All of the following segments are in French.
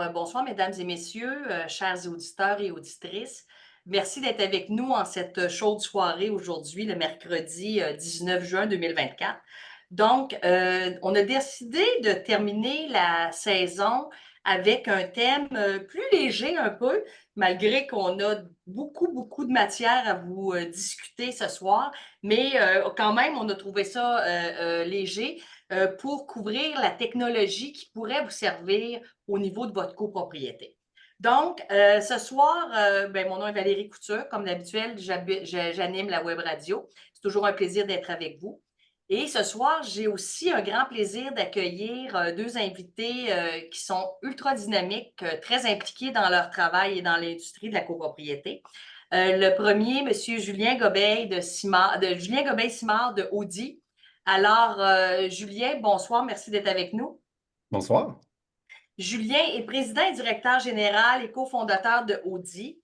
Bonsoir, mesdames et messieurs, chers auditeurs et auditrices. Merci d'être avec nous en cette chaude soirée aujourd'hui, le mercredi 19 juin 2024. Donc, on a décidé de terminer la saison avec un thème plus léger un peu, malgré qu'on a beaucoup de matière à vous discuter ce soir, mais quand même, on a trouvé ça léger pour couvrir la technologie qui pourrait vous servir au niveau de votre copropriété. Donc, ce soir, mon nom est Valérie Couture. Comme d'habitude, j'anime la web radio. C'est toujours un plaisir d'être avec vous. Et ce soir, j'ai aussi un grand plaisir d'accueillir deux invités qui sont ultra dynamiques, très impliqués dans leur travail et dans l'industrie de la copropriété. Le premier, M. Julien Gobeil-Simard de Audi. Alors, Julien, bonsoir, merci d'être avec nous. Bonsoir. Julien est président et directeur général et cofondateur de Audi,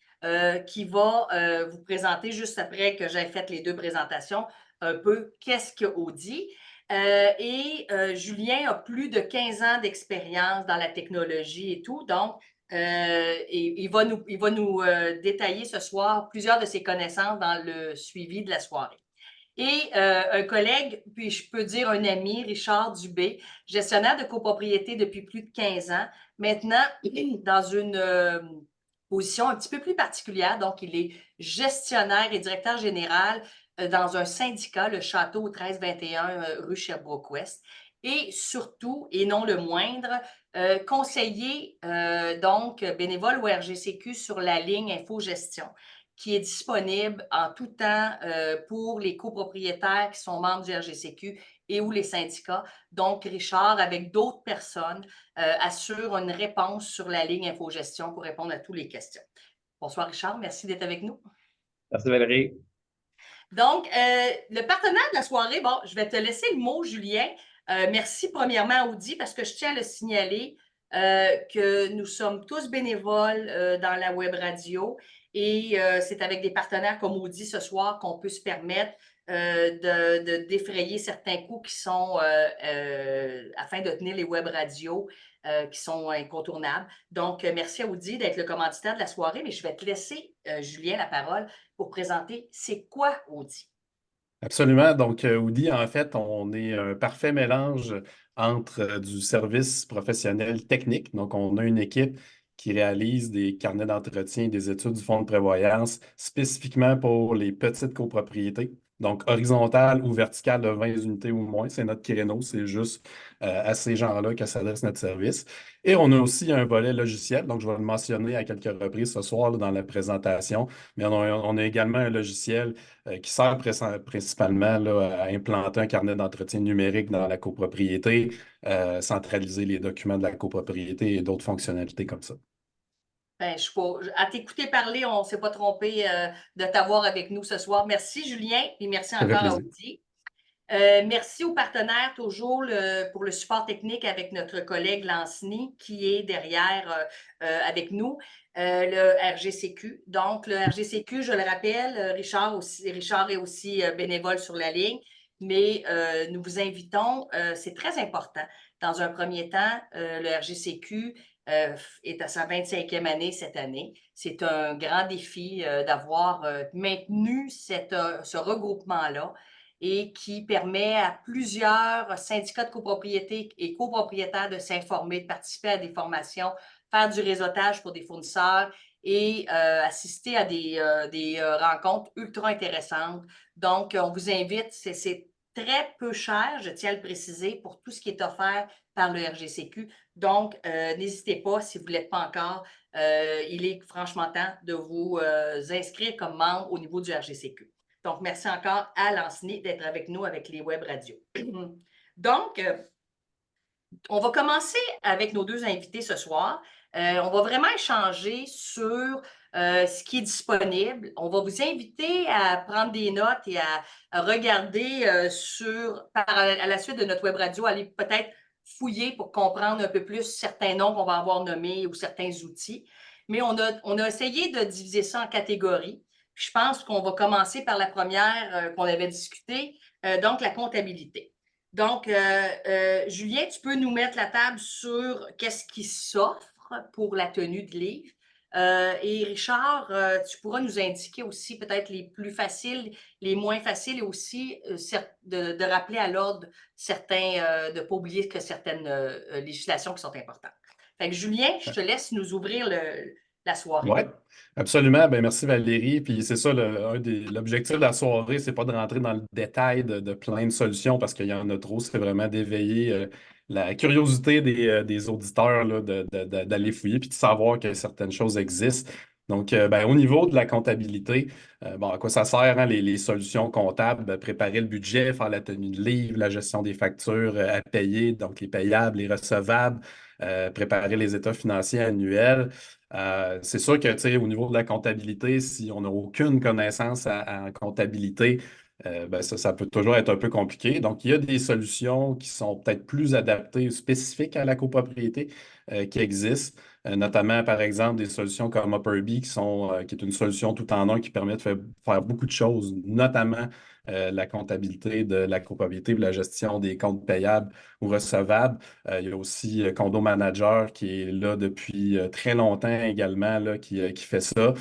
qui va vous présenter juste après que j'ai fait les deux présentations un peu qu'est-ce que Audi. Julien a plus de 15 ans d'expérience dans la technologie et tout, donc il va nous détailler ce soir plusieurs de ses connaissances dans le suivi de la soirée. Et un collègue, puis je peux dire un ami, Richard Dubé, gestionnaire de copropriété depuis plus de 15 ans, maintenant dans une position un petit peu plus particulière. Donc, il est gestionnaire et directeur général dans un syndicat, le Château 1321 rue Sherbrooke-Ouest. Et surtout, et non le moindre, conseiller donc bénévole au RGCQ sur la ligne InfoGestion, qui est disponible en tout temps pour les copropriétaires qui sont membres du RGCQ et ou les syndicats. Donc, Richard, avec d'autres personnes, assure une réponse sur la ligne InfoGestion pour répondre à toutes les questions. Bonsoir, Richard. Merci d'être avec nous. Merci Valérie. Donc, le partenaire de la soirée, bon, je vais te laisser le mot, Julien. Merci premièrement à Audi parce que je tiens à le signaler que nous sommes tous bénévoles dans la web radio et c'est avec des partenaires comme Audi ce soir qu'on peut se permettre de défrayer certains coûts qui sont afin de tenir les web radios qui sont incontournables. Donc, merci à Audi d'être le commanditaire de la soirée, mais je vais te laisser, Julien, la parole pour présenter c'est quoi Audi. Absolument. Donc, Audi, en fait, on est un parfait mélange entre du service professionnel technique. Donc, on a une équipe qui réalise des carnets d'entretien et des études du fonds de prévoyance spécifiquement pour les petites copropriétés. Donc, horizontale ou verticale de 20 unités ou moins, c'est notre créneau, c'est juste à ces gens-là que s'adresse notre service. Et on a aussi un volet logiciel, donc je vais le mentionner à quelques reprises ce soir là, dans la présentation, mais on a également un logiciel qui sert principalement là, à implanter un carnet d'entretien numérique dans la copropriété, centraliser les documents de la copropriété et d'autres fonctionnalités comme ça. Ben, à t'écouter parler, on ne s'est pas trompé de t'avoir avec nous ce soir. Merci, Julien, et merci Ça fait encore à plaisir. Audi. Merci aux partenaires toujours pour le support technique avec notre collègue Lanceny qui est derrière avec nous, le RGCQ. Donc, le RGCQ, je le rappelle, Richard est aussi bénévole sur la ligne, mais nous vous invitons, c'est très important. Dans un premier temps, le RGCQ est à sa 25e année cette année. C'est un grand défi d'avoir maintenu ce regroupement-là et qui permet à plusieurs syndicats de copropriété et copropriétaires de s'informer, de participer à des formations, faire du réseautage pour des fournisseurs et assister à des rencontres ultra intéressantes. Donc, on vous invite, c'est très peu cher, je tiens à le préciser, pour tout ce qui est offert par le RGCQ. Donc, n'hésitez pas, si vous ne l'êtes pas encore, il est franchement temps de vous inscrire comme membre au niveau du RGCQ. Donc, merci encore à Lanceny d'être avec nous avec les web radios. Donc, on va commencer avec nos deux invités ce soir. On va vraiment échanger sur ce qui est disponible. On va vous inviter à prendre des notes et à regarder à la suite de notre web radio, aller peut-être fouiller pour comprendre un peu plus certains noms qu'on va avoir nommés ou certains outils. Mais on a essayé de diviser ça en catégories. Je pense qu'on va commencer par la première qu'on avait discutée, donc la comptabilité. Donc, Julien, tu peux nous mettre la table sur qu'est-ce qui s'offre offre pour la tenue de livre. Et Richard, tu pourras nous indiquer aussi peut-être les plus faciles, les moins faciles et aussi de rappeler à l'ordre certains, de ne pas oublier que certaines législations qui sont importantes. Fait que Julien, je te laisse nous ouvrir la soirée. Oui, absolument. Ben, merci Valérie. Puis c'est ça, l'objectif de la soirée, c'est pas de rentrer dans le détail de plein de solutions parce qu'il y en a trop. C'est vraiment d'éveiller la curiosité des auditeurs là, d'aller fouiller puis de savoir que certaines choses existent. Donc, ben, au niveau de la comptabilité, bon, à quoi ça sert, hein, les solutions comptables? Ben, préparer le budget, faire la tenue de livre, la gestion des factures à payer, donc les payables, les recevables, préparer les états financiers annuels. C'est sûr que, tu sais, au niveau de la comptabilité, si on n'a aucune connaissance en comptabilité, ben ça peut toujours être un peu compliqué. Donc, il y a des solutions qui sont peut-être plus adaptées ou spécifiques à la copropriété qui existent, notamment, par exemple, des solutions comme Upperbee qui est une solution tout en un qui permet de faire beaucoup de choses, notamment la comptabilité de la copropriété et la gestion des comptes payables ou recevables. Il y a aussi Condo Manager qui est là depuis très longtemps également, là, qui fait ça.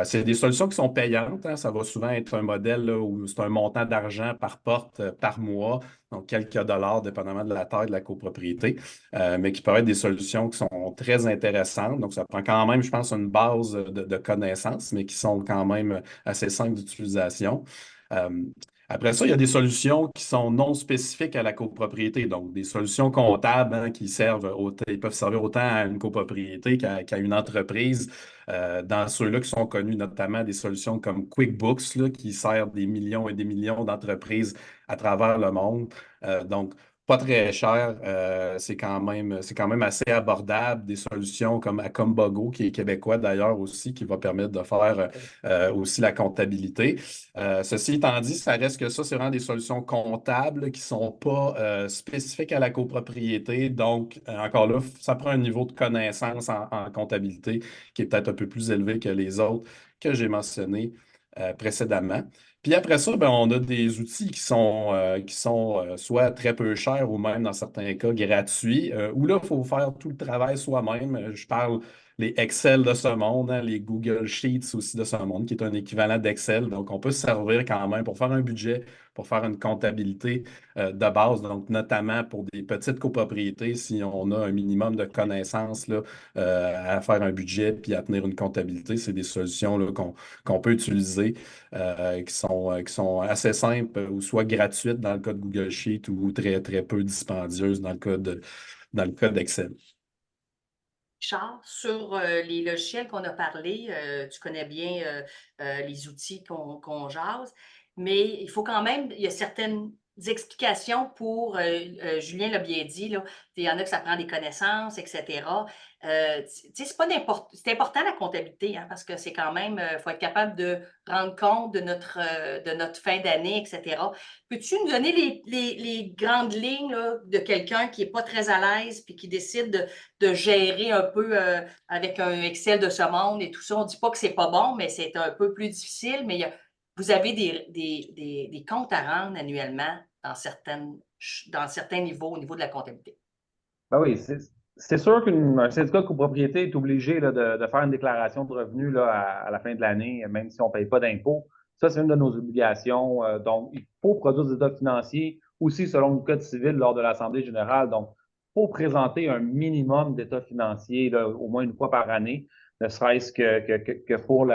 C'est des solutions qui sont payantes, hein. Ça va souvent être un modèle là, où c'est un montant d'argent par porte par mois, donc quelques dollars, dépendamment de la taille de la copropriété, mais qui peuvent être des solutions qui sont très intéressantes. Donc, ça prend quand même, je pense, une base de connaissances, mais qui sont quand même assez simples d'utilisation. Euh, Après ça, il y a des solutions qui sont non spécifiques à la copropriété, donc des solutions comptables hein, ils peuvent servir autant à une copropriété qu'à une entreprise. Dans ceux-là qui sont connus, notamment des solutions comme QuickBooks, là, qui servent des millions et des millions d'entreprises à travers le monde. Donc, pas très cher, c'est quand même assez abordable. Des solutions comme Acombogo, qui est québécois d'ailleurs aussi, qui va permettre de faire aussi la comptabilité. Ceci étant dit, ça reste que ça, c'est vraiment des solutions comptables qui ne sont pas spécifiques à la copropriété. Donc, encore là, ça prend un niveau de connaissance en comptabilité qui est peut-être un peu plus élevé que les autres que j'ai mentionnés précédemment. Puis après ça, ben, on a des outils qui sont soit très peu chers ou même dans certains cas gratuits, où là, il faut faire tout le travail soi-même. Je parle les Excel de ce monde, hein, les Google Sheets aussi de ce monde, qui est un équivalent d'Excel. Donc, on peut se servir quand même pour faire un budget, pour faire une comptabilité de base. Donc, notamment pour des petites copropriétés, si on a un minimum de connaissances là, à faire un budget puis à tenir une comptabilité, c'est des solutions là, qu'on peut utiliser qui sont assez simples ou soit gratuites dans le cas de Google Sheet ou très, très peu dispendieuses dans le cas d'Excel. Richard, sur les logiciels qu'on a parlé, tu connais bien les outils qu'on jase, mais il faut quand même, il y a certaines explications pour, Julien l'a bien dit, là, il y en a que ça prend des connaissances, etc. Tu sais, c'est important la comptabilité, hein, parce que c'est quand même, il faut être capable de rendre compte de notre fin d'année, etc. Peux-tu nous donner les grandes lignes là, de quelqu'un qui n'est pas très à l'aise puis qui décide de gérer un peu avec un Excel de ce monde et tout ça. On ne dit pas que c'est pas bon, mais c'est un peu plus difficile. Mais vous avez des comptes à rendre annuellement dans certains niveaux, au niveau de la comptabilité. Ben oui, c'est sûr qu'un syndicat de copropriété est obligé là, de faire une déclaration de revenus là, à la fin de l'année, même si on ne paye pas d'impôts. Ça, c'est une de nos obligations. Donc, il faut produire des états financiers aussi selon le Code civil lors de l'Assemblée générale. Donc, il faut présenter un minimum d'états financiers là, au moins une fois par année, ne serait-ce que pour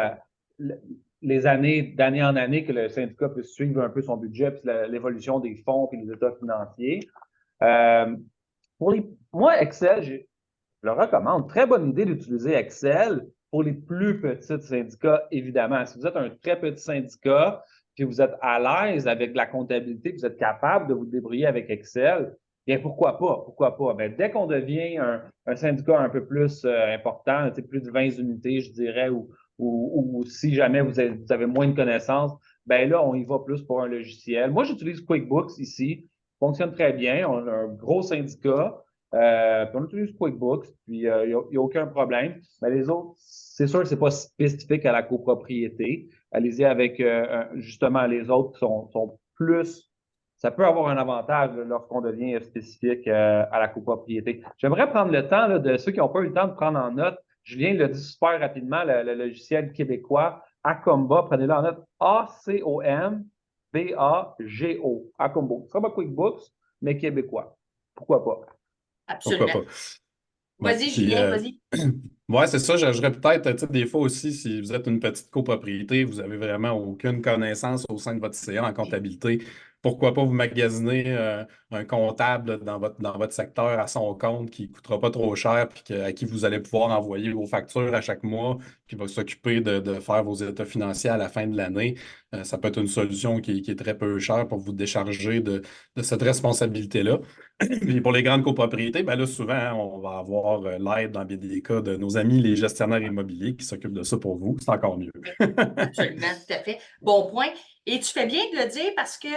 les années, d'année en année, que le syndicat puisse suivre un peu son budget, puis l'évolution des fonds et les états financiers. Euh, Moi, Excel, je le recommande. Très bonne idée d'utiliser Excel pour les plus petits syndicats, évidemment. Si vous êtes un très petit syndicat, puis vous êtes à l'aise avec la comptabilité, puis vous êtes capable de vous débrouiller avec Excel, bien pourquoi pas? Pourquoi pas? Bien, dès qu'on devient un syndicat un peu plus important, plus de 20 unités, je dirais, ou si jamais vous avez moins de connaissances, bien là, on y va plus pour un logiciel. Moi, j'utilise QuickBooks ici. Fonctionne très bien. On a un gros syndicat. Puis on utilise QuickBooks, puis il n'y a aucun problème. Mais les autres, c'est sûr que c'est pas spécifique à la copropriété. Allez-y avec justement les autres qui sont plus ça peut avoir un avantage là, lorsqu'on devient spécifique à la copropriété. J'aimerais prendre le temps là, de ceux qui n'ont pas eu le temps de prendre en note. Julien le dit super rapidement, le logiciel québécois Acomba, prenez-le en note, A-C-O-M-B-A-G-O, Acombo. Ce sera pas QuickBooks, mais québécois. Pourquoi pas? Pourquoi Absolument. pas? Ouais. Vas-y, Puis, Julien, vas-y. ouais, c'est ça. J'ajouterais peut-être, tu sais, des fois aussi, si vous êtes une petite copropriété, vous avez vraiment aucune connaissance au sein de votre CA en comptabilité, pourquoi pas vous magasiner un comptable dans votre secteur à son compte qui ne coûtera pas trop cher, puis à qui vous allez pouvoir envoyer vos factures à chaque mois, qui va s'occuper de faire vos états financiers à la fin de l'année. Ça peut être une solution qui est très peu chère pour vous décharger de cette responsabilité-là. Puis pour les grandes copropriétés, ben là, souvent, hein, on va avoir l'aide dans bien des cas de nos amis, les gestionnaires immobiliers, qui s'occupent de ça pour vous. C'est encore mieux. Oui, absolument, tout à fait. Bon point. Et tu fais bien de le dire parce que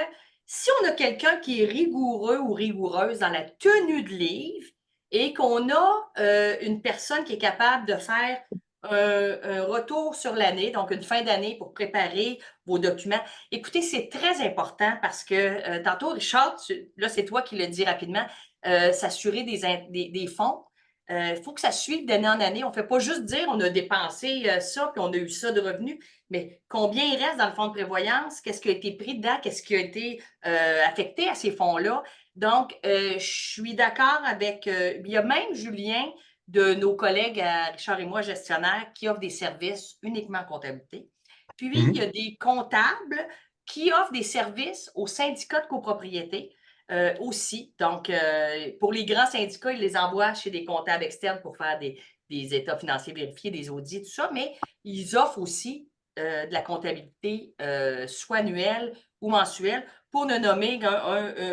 si on a quelqu'un qui est rigoureux ou rigoureuse dans la tenue de livre et qu'on a une personne qui est capable de faire un retour sur l'année, donc une fin d'année pour préparer vos documents, écoutez, c'est très important parce que tantôt, Richard, là, c'est toi qui le dis rapidement, s'assurer des fonds. Il faut que ça suive d'année en année. On ne fait pas juste dire on a dépensé ça puis on a eu ça de revenus, mais combien il reste dans le fonds de prévoyance, qu'est-ce qui a été pris dedans, qu'est-ce qui a été affecté à ces fonds-là. Donc, je suis d'accord avec, il y a même Julien de nos collègues à Richard et moi, gestionnaires, qui offrent des services uniquement en comptabilité. Puis, il y a des comptables qui offrent des services aux syndicats de copropriété. Aussi. Donc, pour les grands syndicats, ils les envoient chez des comptables externes pour faire des états financiers vérifiés, des audits, tout ça, mais ils offrent aussi de la comptabilité soit annuelle ou mensuelle, pour ne nommer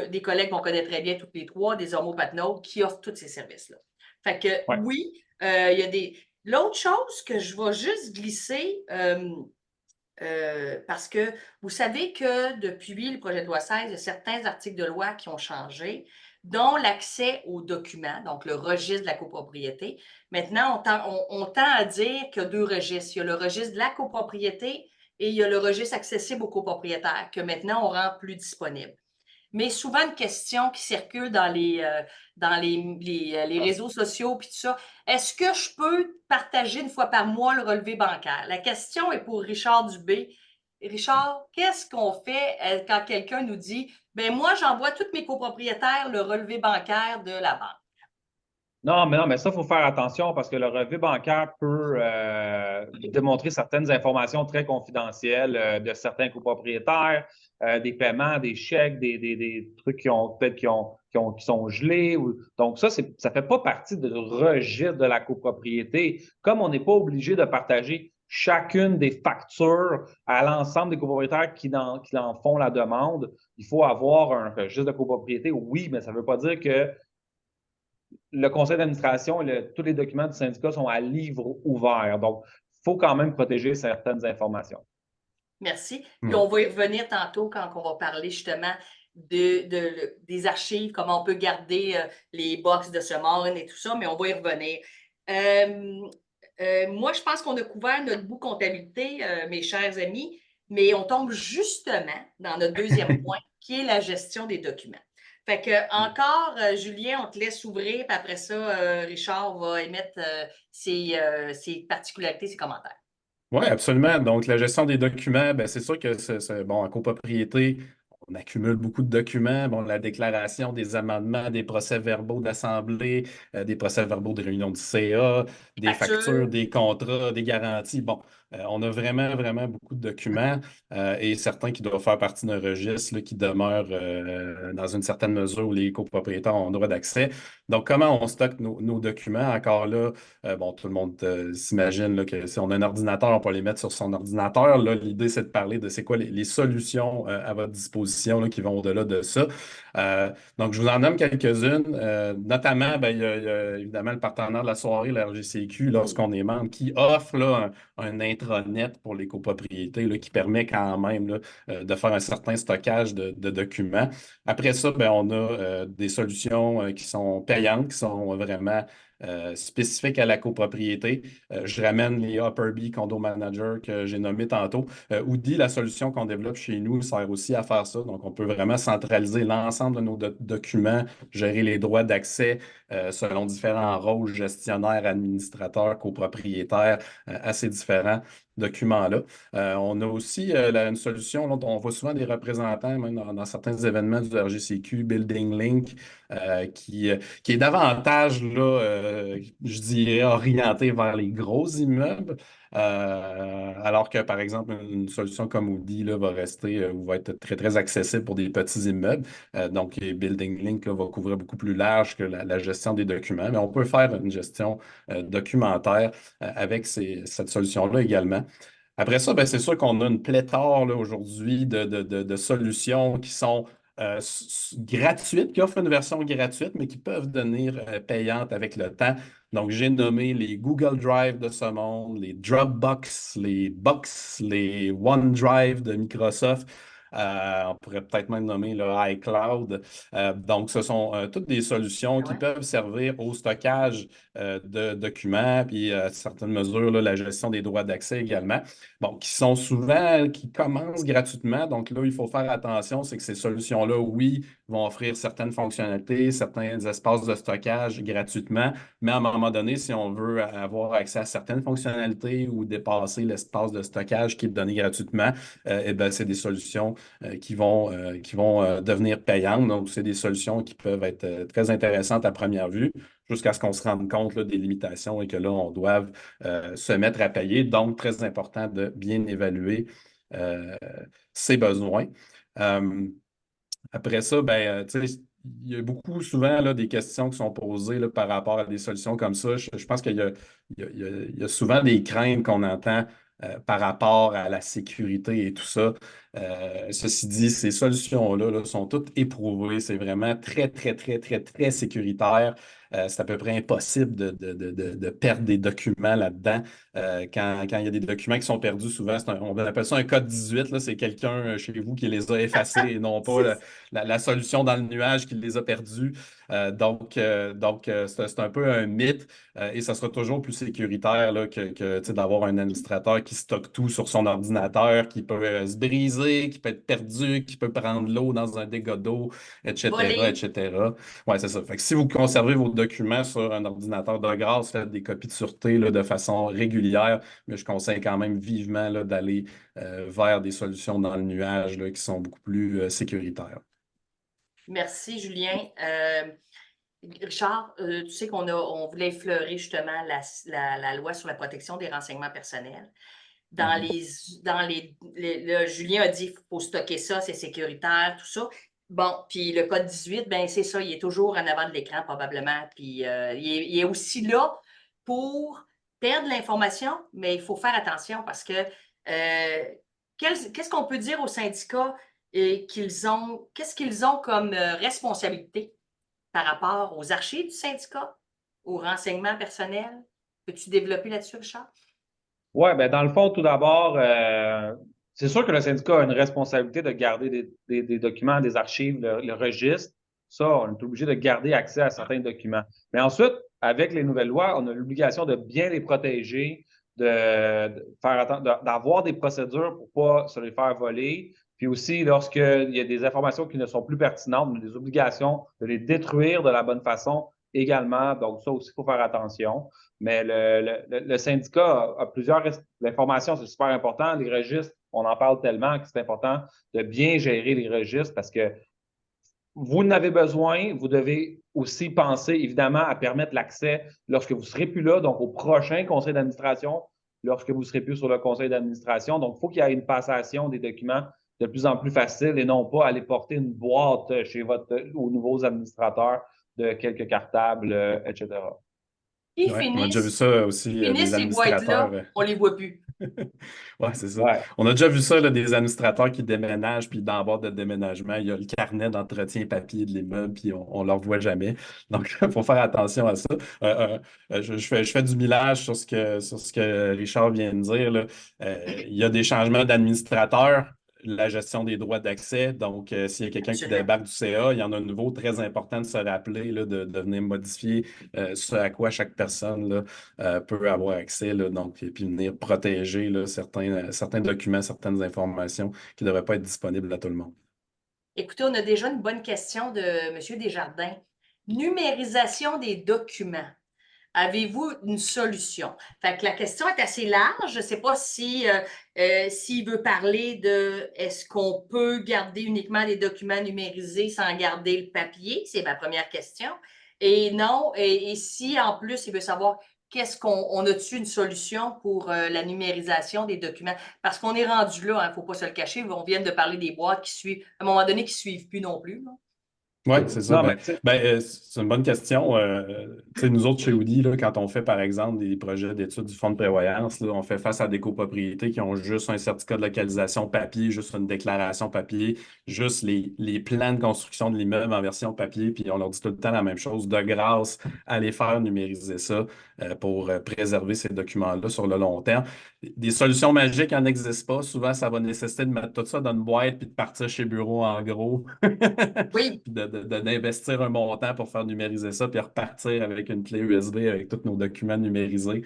des collègues qu'on connaît très bien toutes les trois, des homopathnoses, qui offrent tous ces services-là. Fait que Ouais. oui, il y a des. L'autre chose que je vais juste glisser, parce que vous savez que depuis le projet de loi 16, il y a certains articles de loi qui ont changé, dont l'accès aux documents, donc le registre de la copropriété. Maintenant, on tend à dire qu'il y a deux registres. Il y a le registre de la copropriété et il y a le registre accessible aux copropriétaires, que maintenant on rend plus disponible. Mais souvent, une question qui circule dans les réseaux sociaux puis tout ça, est-ce que je peux partager une fois par mois le relevé bancaire? La question est pour Richard Dubé. Richard, qu'est-ce qu'on fait quand quelqu'un nous dit, ben moi, j'envoie tous mes copropriétaires le relevé bancaire de la banque? Non, mais ça, il faut faire attention parce que le relevé bancaire peut démontrer certaines informations très confidentielles de certains copropriétaires, des paiements, des chèques, des trucs qui ont peut-être qui sont gelés. Donc, ça fait pas partie du registre de la copropriété. Comme on n'est pas obligé de partager chacune des factures à l'ensemble des copropriétaires qui en font la demande, il faut avoir un registre de copropriété, oui, mais ça ne veut pas dire que le conseil d'administration et tous les documents du syndicat sont à livre ouvert. Donc, il faut quand même protéger certaines informations. Merci. Puis on va y revenir tantôt quand on va parler justement des archives, comment on peut garder les box de Semon et tout ça, mais on va y revenir. Moi, je pense qu'on a couvert notre bout comptabilité, mes chers amis, mais on tombe justement dans notre deuxième point, qui est la gestion des documents. Fait que encore, Julien, on te laisse ouvrir, puis après ça, Richard va émettre ses particularités, ses commentaires. Oui, absolument. Donc, la gestion des documents, ben, c'est sûr que bon, en copropriété, on accumule beaucoup de documents. Bon, la déclaration des amendements, des procès-verbaux d'assemblée, des procès-verbaux de réunion du CA, des factures, Facture. des contrats, des garanties. Bon, on a vraiment, vraiment beaucoup de documents et certains qui doivent faire partie d'un registre là, qui demeure dans une certaine mesure où les copropriétaires ont droit d'accès. Donc, comment on stocke nos documents? Encore là, bon, tout le monde s'imagine là, que si on a un ordinateur, on peut les mettre sur son ordinateur. Là, l'idée, c'est de parler de c'est quoi les solutions à votre disposition là, qui vont au-delà de ça. Donc, je vous en nomme quelques-unes. Notamment, ben, il y a évidemment le partenaire de la soirée, la RGCQ, lorsqu'on est membre, qui offre là, un intranet pour les copropriétés là, qui permet quand même là, de faire un certain stockage de documents. Après ça, ben, on a des solutions qui sont payantes, qui sont vraiment spécifiques à la copropriété. Je ramène les Upper B Condo Manager que j'ai nommés tantôt. Oudi, la solution qu'on développe chez nous, sert aussi à faire ça. Donc, on peut vraiment centraliser l'ensemble de nos documents, gérer les droits d'accès selon différents rôles, gestionnaires, administrateurs, copropriétaires, à ces différents documents-là. On a aussi une solution dont on voit souvent des représentants, même dans certains événements du RGCQ, Building Link, qui est davantage, là, je dirais, orienté vers les gros immeubles. Alors que, par exemple, une solution comme Audi là, va rester ou va être très, très accessible pour des petits immeubles. Donc, Building Link là, va couvrir beaucoup plus large que la gestion des documents, mais on peut faire une gestion documentaire avec cette solution-là également. Après ça, ben, c'est sûr qu'on a une pléthore là, aujourd'hui de solutions qui sont gratuites, qui offrent une version gratuite, mais qui peuvent devenir payantes avec le temps. Donc, j'ai nommé les Google Drive de ce monde, les Dropbox, les Box, les OneDrive de Microsoft. On pourrait peut-être même nommer le iCloud. Donc, ce sont toutes des solutions qui peuvent servir au stockage de documents, puis à certaines mesures, là, la gestion des droits d'accès également. Bon, qui commencent gratuitement. Donc là, il faut faire attention, c'est que ces solutions-là, oui, vont offrir certaines fonctionnalités, certains espaces de stockage gratuitement, mais à un moment donné, si on veut avoir accès à certaines fonctionnalités ou dépasser l'espace de stockage qui est donné gratuitement, eh bien, c'est des solutions qui vont devenir payantes. Donc, c'est des solutions qui peuvent être très intéressantes à première vue, jusqu'à ce qu'on se rende compte là, des limitations et que là, on doive se mettre à payer. Donc, très important de bien évaluer euh, ses besoins. Après ça, ben, tu sais, il y a beaucoup souvent là, des questions qui sont posées là, par rapport à des solutions comme ça. Je pense qu'il y a souvent des craintes qu'on entend par rapport à la sécurité et tout ça. Ceci dit, ces solutions-là là, sont toutes éprouvées. C'est vraiment très, très, très, très, très sécuritaire. C'est à peu près impossible de perdre des documents là-dedans. Quand il y a des documents qui sont perdus, souvent, on appelle ça un code 18. Là, c'est quelqu'un chez vous qui les a effacés et non pas la solution dans le nuage qui les a perdus. C'est un peu un mythe et ça sera toujours plus sécuritaire là, tu sais, d'avoir un administrateur qui stocke tout sur son ordinateur, qui peut se briser, qui peut être perdu, qui peut prendre l'eau dans un dégât d'eau, etc., Voler. etc. Ouais, c'est ça. Fait que si vous conservez vos documents sur un ordinateur de grâce, faites des copies de sûreté là, de façon régulière, mais je conseille quand même vivement là, d'aller vers des solutions dans le nuage là, qui sont beaucoup plus sécuritaires. Merci, Julien. Richard, tu sais on voulait effleurer justement la loi sur la protection des renseignements personnels. Julien a dit qu'il faut stocker ça, c'est sécuritaire, tout ça. Bon, puis le code 18, ben c'est ça, il est toujours en avant de l'écran probablement. Puis il est aussi là pour perdre l'information, mais il faut faire attention parce que qu'est-ce qu'on peut dire aux syndicats qu'est-ce qu'ils ont comme responsabilité par rapport aux archives du syndicat, aux renseignements personnels? Peux-tu développer là-dessus, Richard? Oui, ben dans le fond, tout d'abord, c'est sûr que le syndicat a une responsabilité de garder des documents, des archives, le registre. Ça, on est obligé de garder accès à certains documents. Mais ensuite, avec les nouvelles lois, on a l'obligation de bien les protéger, d'avoir des procédures pour pas se les faire voler. Puis aussi, lorsqu'il y a des informations qui ne sont plus pertinentes, on a des obligations de les détruire de la bonne façon également. Donc, ça aussi, il faut faire attention. Mais le syndicat a plusieurs. L'information, c'est super important. Les registres, on en parle tellement que c'est important de bien gérer les registres parce que vous en avez besoin. Vous devez aussi penser, évidemment, à permettre l'accès lorsque vous ne serez plus là, donc au prochain conseil d'administration, lorsque vous ne serez plus sur le conseil d'administration. Donc, il faut qu'il y ait une passation des documents de plus en plus facile et non pas aller porter une boîte aux nouveaux administrateurs de quelques cartables, etc. Ils Ouais, on a déjà vu finissent, ça aussi, des ces administrateurs. boîtes-là, on ne les voit plus. Ouais, c'est ça. Ouais. On a déjà vu ça, là, des administrateurs qui déménagent, puis dans la boîte de déménagement, il y a le carnet d'entretien papier de l'immeuble, puis on ne le revoit jamais. Donc, il faut faire attention à ça. Je fais du millage sur ce que Richard vient de dire, là. Il y a des changements d'administrateurs. la gestion des droits d'accès. Donc, s'il y a quelqu'un qui Absolument. débarque du CA, il y en a un nouveau très important de se rappeler, là, de venir modifier ce à quoi chaque personne là, peut avoir accès. Là, donc, et puis venir protéger là, certains documents, certaines informations qui ne devraient pas être disponibles à tout le monde. Écoutez, on a déjà une bonne question de M. Desjardins. Numérisation des documents. Avez-vous une solution? Fait que la question est assez large. Je ne sais pas si s'il veut parler de est-ce qu'on peut garder uniquement des documents numérisés sans garder le papier? C'est ma première question. Et non, et si en plus il veut savoir qu'est-ce qu'on a-tu une solution pour la numérisation des documents? Parce qu'on est rendu là, il ne faut pas se le cacher. On vient de parler des boîtes qui suivent, à un moment donné, qui ne suivent plus non plus. Là. Oui, c'est ça. Non, mais tu sais, C'est une bonne question. Tu sais, nous autres, chez Audi, là, quand on fait, par exemple, des projets d'études du fonds de prévoyance, là, on fait face à des copropriétés qui ont juste un certificat de localisation papier, juste une déclaration papier, juste les plans de construction de l'immeuble en version papier, puis on leur dit tout le temps la même chose. De grâce, allez faire numériser ça pour préserver ces documents-là sur le long terme. Des solutions magiques n'en existent pas. Souvent, ça va nécessiter de mettre tout ça dans une boîte puis de partir chez Bureau en gros. Oui, Puis d'investir un montant pour faire numériser ça, puis repartir avec une clé USB avec tous nos documents numérisés.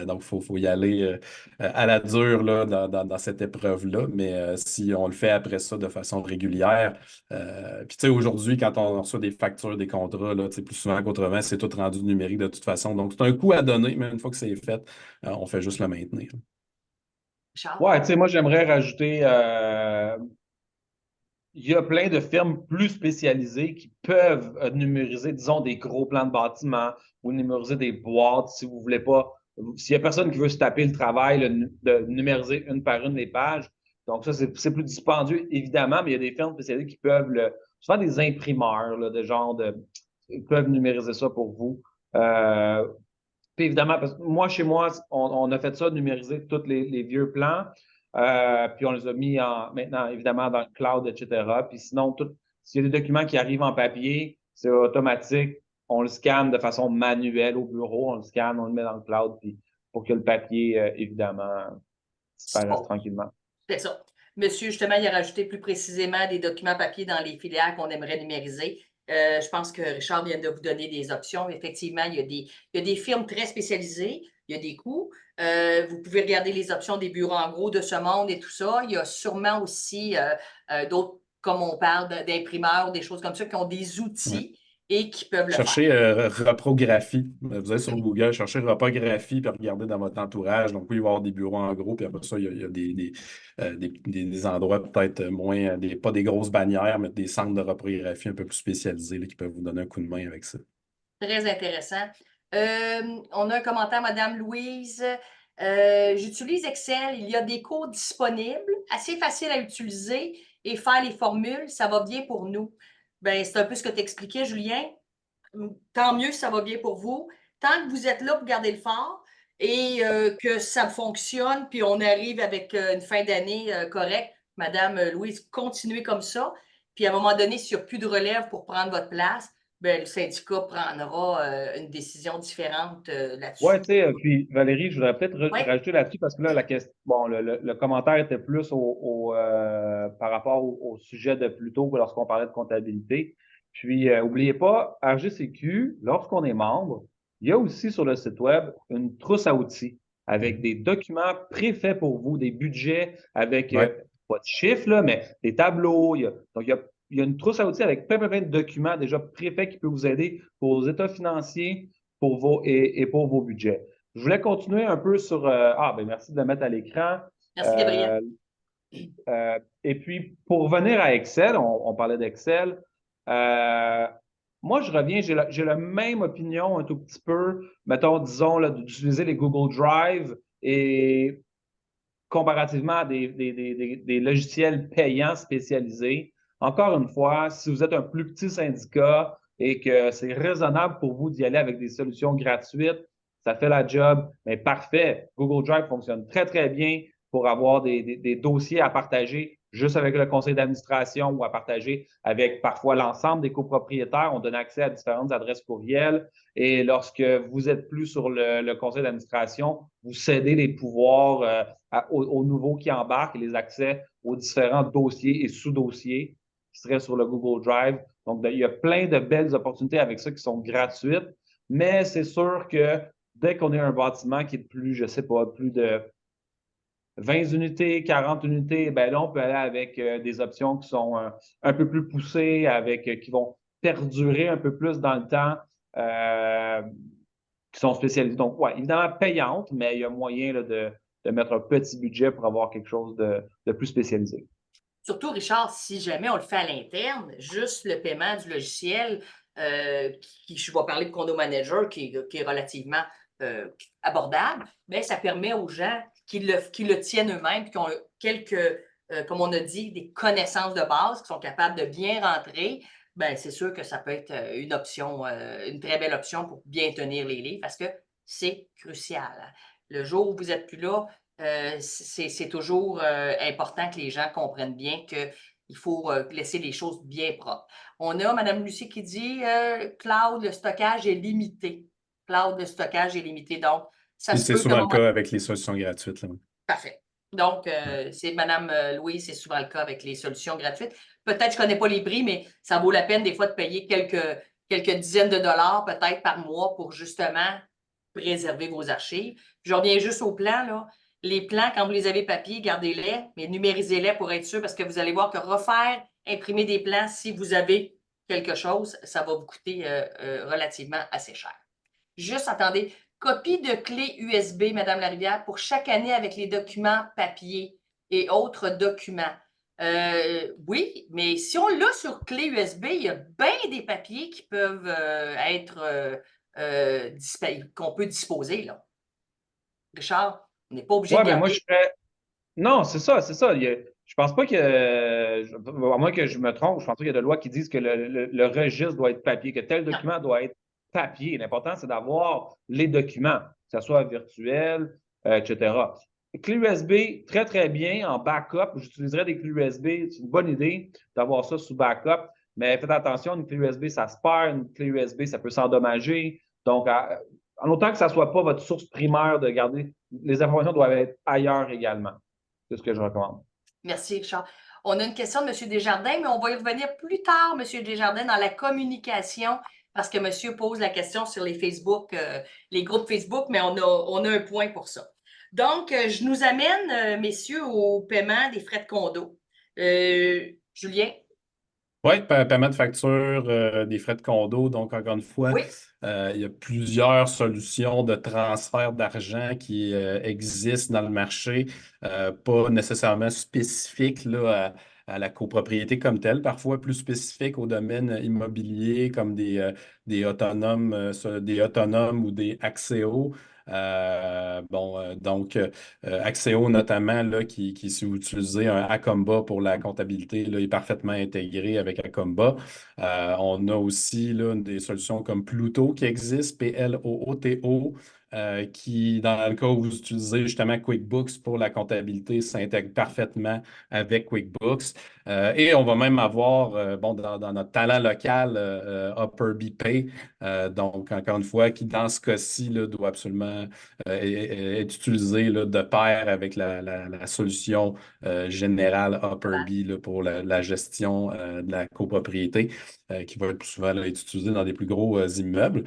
Donc, faut y aller à la dure là, dans cette épreuve-là. Mais si on le fait après ça de façon régulière, puis tu sais, aujourd'hui, quand on reçoit des factures, des contrats, là, tu sais, plus souvent qu'autrement, c'est tout rendu numérique de toute façon. Donc, c'est un coût à donner, mais une fois que c'est fait, on fait juste le maintenir. Charles? ouais, tu sais, moi, j'aimerais rajouter, il y a plein de firmes plus spécialisées qui peuvent numériser, disons, des gros plans de bâtiment ou numériser des boîtes si vous voulez pas. S'il y a personne qui veut se taper le travail de numériser une par une les pages, donc ça, c'est plus dispendieux, évidemment, mais il y a des firmes spécialisées qui peuvent souvent des imprimeurs, là, de genre ils peuvent numériser ça pour vous. Euh, Puis évidemment, parce que moi, chez moi, on a fait ça, numériser tous les vieux plans. Puis on les a mis maintenant, évidemment, dans le cloud, etc. Puis sinon, s'il y a des documents qui arrivent en papier, c'est automatique. On le scanne de façon manuelle au bureau. On le scanne, on le met dans le cloud, puis pour que le papier, évidemment, disparaisse Oh, tranquillement. c'est ça. Monsieur, justement, il a rajouté plus précisément des documents papier dans les filières qu'on aimerait numériser. Je pense que Richard vient de vous donner des options. Effectivement, il y a des firmes très spécialisées, il y a des coûts. Vous pouvez regarder les options des bureaux en gros de ce monde et tout ça. Il y a sûrement aussi d'autres, comme on parle d'imprimeurs, des choses comme ça, qui ont des Ouais. outils et qui peuvent le faire. Cherchez reprographie. Vous allez sur Google, cherchez reprographie, puis regardez dans votre entourage. Donc, oui, il va y avoir des bureaux en gros, puis après ça, il y a des endroits peut-être moins, pas des grosses bannières, mais des centres de reprographie un peu plus spécialisés là, qui peuvent vous donner un coup de main avec ça. Très intéressant. On a un commentaire, Madame Louise. J'utilise Excel. Il y a des cours disponibles, assez faciles à utiliser et faire les formules, ça va bien pour nous. Ben, c'est un peu ce que tu expliquais, Julien. Tant mieux si ça va bien pour vous. Tant que vous êtes là pour garder le fort et que ça fonctionne, puis on arrive avec une fin d'année correcte, Madame Louise, continuez comme ça. Puis à un moment donné, s'il n'y a plus de relève pour prendre votre place, ben, le syndicat prendra une décision différente Ouais, là-dessus. tu sais, puis Valérie, je voudrais peut-être Oui, rajouter là-dessus parce que là, la question, bon, le commentaire était plus par rapport au sujet de plus tôt lorsqu'on parlait de comptabilité. Puis, oubliez pas, RGCQ, lorsqu'on est membre, il y a aussi sur le site web une trousse à outils avec des documents préfaits pour vous, des budgets avec, Ouais. pas de chiffres, là, mais des tableaux. Donc, il y a une trousse à outils avec plein de documents déjà préfaits qui peuvent vous aider pour vos états financiers et pour vos budgets. Je voulais continuer un peu sur. Ben merci de le mettre à l'écran. merci Gabriel. Euh, et puis, pour revenir à Excel, on parlait d'Excel. Moi, je reviens, j'ai la même opinion un tout petit peu, mettons, disons, d'utiliser les Google Drive et comparativement à des logiciels payants spécialisés. Encore une fois, si vous êtes un plus petit syndicat et que c'est raisonnable pour vous d'y aller avec des solutions gratuites, ça fait la job, mais parfait. Google Drive fonctionne très, très bien pour avoir des dossiers à partager juste avec le conseil d'administration ou à partager avec parfois l'ensemble des copropriétaires. On donne accès à différentes adresses courriels. Et lorsque vous êtes plus sur le conseil d'administration, vous cédez les pouvoirs aux nouveaux qui embarquent et les accès aux différents dossiers et sous-dossiers qui seraient sur le Google Drive. Donc, il y a plein de belles opportunités avec ça qui sont gratuites, mais c'est sûr que dès qu'on est un bâtiment qui est de plus, je ne sais pas, plus de 20 unités, 40 unités, ben là, on peut aller avec des options qui sont un peu plus poussées, qui vont perdurer un peu plus dans le temps, qui sont spécialisées. Donc, ouais, évidemment payantes, mais il y a moyen là, de mettre un petit budget pour avoir quelque chose de plus spécialisé. Surtout, Richard, si jamais on le fait à l'interne, juste le paiement du logiciel, je vais parler de Condo Manager, qui est relativement abordable, bien, ça permet aux gens qui le tiennent eux-mêmes, qui ont quelques, comme on a dit, des connaissances de base, qui sont capables de bien rentrer. Bien, c'est sûr que ça peut être une option, une très belle option pour bien tenir les livres parce que c'est crucial. Le jour où vous n'êtes plus là, c'est toujours important que les gens comprennent bien qu'il faut laisser les choses bien propres. On a Mme Lucie qui dit Cloud, le stockage est limité. Cloud, le stockage est limité. Donc, ça se C'est peut souvent le cas avec les solutions gratuites. Là. Parfait. Donc, c'est Mme Louise, c'est souvent le cas avec les solutions gratuites. Peut-être je ne connais pas les prix, mais ça vaut la peine des fois de payer quelques dizaines de dollars peut-être par mois pour justement préserver vos archives. Je reviens juste au plan, là. Les plans, quand vous les avez papier, gardez-les, mais numérisez-les pour être sûr, parce que vous allez voir que refaire, imprimer des plans, si vous avez quelque chose, ça va vous coûter relativement assez cher. Juste, attendez, copie de clé USB, Madame Larivière, pour chaque année avec les documents papier et autres documents. Oui, mais si on l'a sur clé USB, il y a bien des papiers qui peuvent être qu'on peut disposer, là. Richard, on n'est pas obligé Ouais, de mais moi, garder. Non, c'est ça, c'est ça. Je pense pas que, à moins que je me trompe, je pense pas qu'il y a de loi qui disent que le registre doit être papier, que tel Non. document doit être papier. L'important, c'est d'avoir les documents, que ce soit virtuel, etc. Clé USB, très, très bien en backup. J'utiliserais des clés USB. C'est une bonne idée d'avoir ça sous backup. Mais faites attention, une clé USB, ça se perd. Une clé USB, ça peut s'endommager. Donc, en autant que ça ne soit pas votre source primaire de garder, les informations doivent être ailleurs également. C'est ce que je recommande. Merci, Richard. On a une question de M. Desjardins, mais on va y revenir plus tard, M. Desjardins, dans la communication, parce que monsieur pose la question sur les Facebook, les groupes Facebook, mais on a un point pour ça. Donc, je nous amène, messieurs, au paiement des frais de condo. Julien? Oui, paiement de facture, des frais de condo. Donc, encore une fois, Oui. il y a plusieurs solutions de transfert d'argent qui existent dans le marché, pas nécessairement spécifiques là, à la copropriété comme telle, parfois plus spécifiques au domaine immobilier comme des autonomes ou des Axéo. Axéo notamment, là, si vous utilisez un Acomba pour la comptabilité, là, est parfaitement intégré avec Acomba. On a aussi là, des solutions comme Pluto qui existent, Plooto, qui, dans le cas où vous utilisez justement QuickBooks pour la comptabilité, s'intègre parfaitement avec QuickBooks. Et on va même avoir, dans notre talent local, Upper BPay, donc encore une fois, qui dans ce cas-ci là, doit absolument être utilisé là, de pair avec la solution générale Upper B pour la gestion de la copropriété, qui va être plus souvent là, être utilisée dans des plus gros immeubles.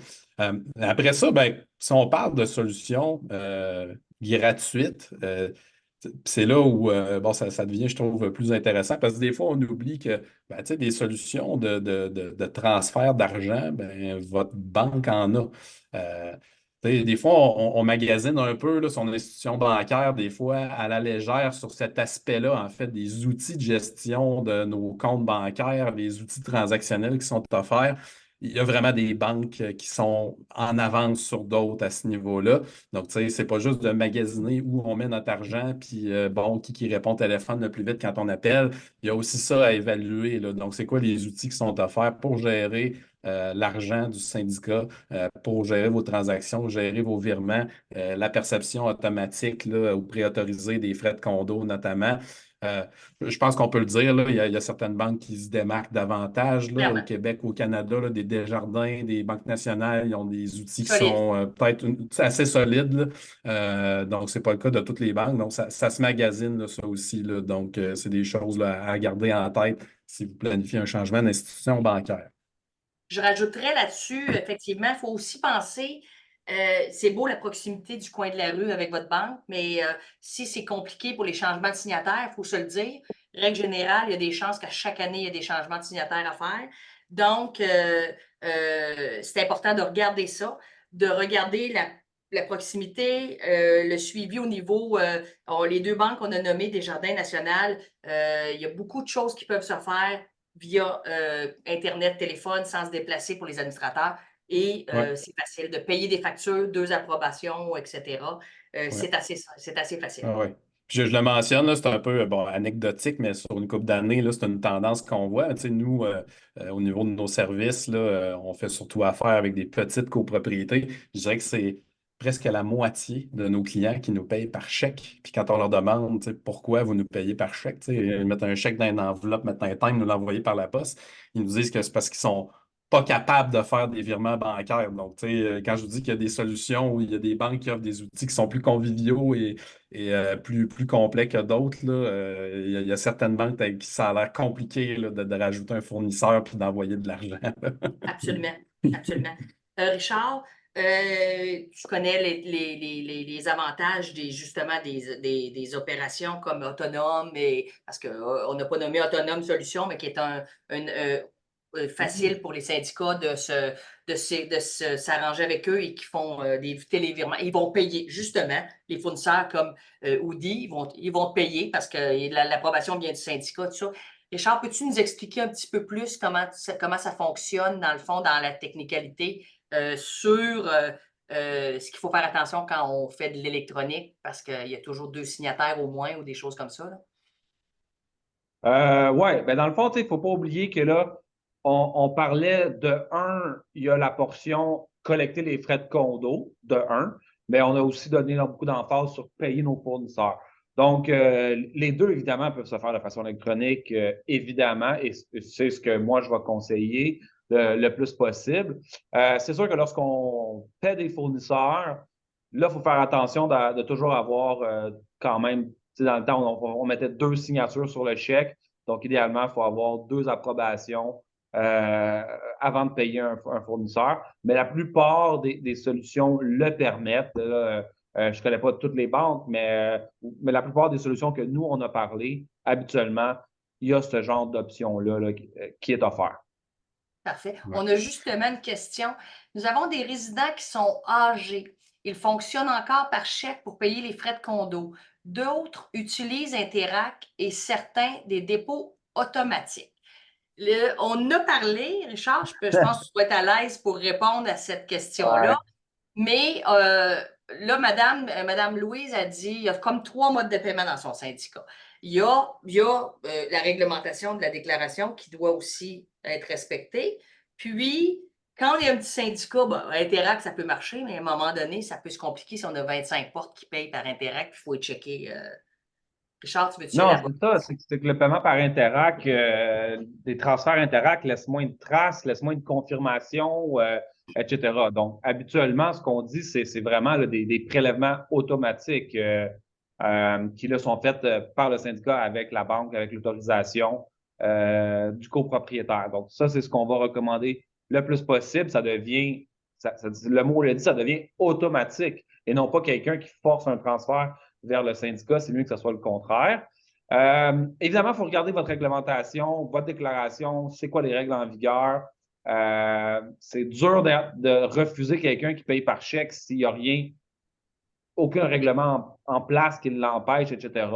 Après ça, ben, si on parle de solutions gratuites, c'est là où ça devient, je trouve, plus intéressant parce que des fois, on oublie que ben, tu sais, des solutions de transfert d'argent, ben, votre banque en a. Des fois, on magasine un peu là, son institution bancaire, des fois à la légère sur cet aspect-là, en fait, des outils de gestion de nos comptes bancaires, des outils transactionnels qui sont offerts. Il y a vraiment des banques qui sont en avance sur d'autres à ce niveau-là. Donc, tu sais, c'est pas juste de magasiner où on met notre argent, puis qui répond au téléphone le plus vite quand on appelle. Il y a aussi ça à évaluer, là. Donc, c'est quoi les outils qui sont offerts pour gérer l'argent du syndicat, pour gérer vos transactions, gérer vos virements, la perception automatique là, ou préautorisée des frais de condo notamment. Je pense qu'on peut le dire, là, il y a certaines banques qui se démarquent davantage là, au Clairement. Québec, au Canada, là, des Desjardins, des banques nationales, ils ont des outils qui Solide. sont peut-être assez solides. Là. Donc, ce n'est pas le cas de toutes les banques. Donc, ça se magasine, là, ça aussi. Là. Donc, c'est des choses là, à garder en tête si vous planifiez un changement d'institution bancaire. Je rajouterais là-dessus, effectivement, il faut aussi penser, c'est beau la proximité du coin de la rue avec votre banque, mais si c'est compliqué pour les changements de signataires, il faut se le dire. Règle générale, il y a des chances qu'à chaque année, il y a des changements de signataires à faire. Donc, c'est important de regarder ça, de regarder la proximité, le suivi au niveau, les deux banques qu'on a nommées, Desjardins National, il y a beaucoup de choses qui peuvent se faire via Internet, téléphone, sans se déplacer pour les administrateurs. Et Ouais, c'est facile de payer des factures, 2 approbations, etc. ouais. C'est assez facile. Ah ouais. Puis je le mentionne, là, c'est un peu bon, anecdotique, mais sur une couple d'années, là, c'est une tendance qu'on voit. Tu sais, nous, au niveau de nos services, là, on fait surtout affaire avec des petites copropriétés. Je dirais que c'est presque la moitié de nos clients qui nous payent par chèque. Puis quand on leur demande tu sais, pourquoi vous nous payez par chèque, tu sais, ils mettent un chèque dans une enveloppe, mettent un time, nous l'envoyer par la poste, ils nous disent que c'est parce qu'ils sont pas capables de faire des virements bancaires. Donc, tu sais, quand je vous dis qu'il y a des solutions où il y a des banques qui offrent des outils qui sont plus conviviaux et plus complet que d'autres. Là. Il y a certaines banques qui ça a l'air compliqué là, de rajouter un fournisseur puis d'envoyer de l'argent. Absolument. Absolument. Richard, tu connais les avantages justement des opérations comme autonome, parce qu'on n'a pas nommé autonome solution, mais qui est facile pour les syndicats de s'arranger avec eux et qui font des télévirements. Ils vont payer, justement, les fournisseurs comme Oudi, ils vont te payer parce que l'approbation vient du syndicat, tout ça. Richard, peux-tu nous expliquer un petit peu plus comment ça fonctionne, dans le fond, dans la technicalité, sur ce qu'il faut faire attention quand on fait de l'électronique, parce qu'il y a toujours 2 signataires au moins ou des choses comme ça, là? Ouais, ben dans le fond, il ne faut pas oublier que là, on parlait il y a la portion collecter les frais de condo, de un, mais on a aussi donné beaucoup d'emphase sur payer nos fournisseurs. Donc, les deux, évidemment, peuvent se faire de façon électronique, évidemment, et c'est ce que moi, je vais conseiller le plus possible. C'est sûr que lorsqu'on paie des fournisseurs, là, il faut faire attention de toujours avoir quand même, dans le temps, on mettait 2 signatures sur le chèque. Donc, idéalement, il faut avoir 2 approbations avant de payer un fournisseur. Mais la plupart des solutions le permettent. Là, je ne connais pas toutes les banques, mais la plupart des solutions que nous, on a parlé, habituellement, il y a ce genre d'option-là là, qui est offert. Parfait. Ouais. On a justement une question. Nous avons des résidents qui sont âgés. Ils fonctionnent encore par chèque pour payer les frais de condo. D'autres utilisent Interac et certains des dépôts automatiques. On a parlé, Richard, je pense que tu dois être à l'aise pour répondre à cette question-là. Ouais. Mais là, Madame Louise a dit il y a comme 3 modes de paiement dans son syndicat. Il y a la réglementation de la déclaration qui doit aussi être respectée. Puis, quand il y a un petit syndicat, Interac, ça peut marcher, mais à un moment donné, ça peut se compliquer si on a 25 portes qui payent par Interac, puis il faut y checker. Richard, tu veux-tu Non, élaborer? c'est ça. C'est que le paiement par Interac, des transferts Interac laissent moins de traces, laissent moins de confirmations, etc. Donc, habituellement, ce qu'on dit, c'est vraiment là, des prélèvements automatiques qui là, sont faits par le syndicat avec la banque, avec l'autorisation du copropriétaire. Donc, ça, c'est ce qu'on va recommander le plus possible. Ça devient, le mot le dit, ça devient automatique et non pas quelqu'un qui force un transfert vers le syndicat. C'est mieux que ce soit le contraire. Évidemment, il faut regarder votre réglementation, votre déclaration, c'est quoi les règles en vigueur. C'est dur de refuser quelqu'un qui paye par chèque s'il n'y a rien, aucun règlement en place qui l'empêche, etc.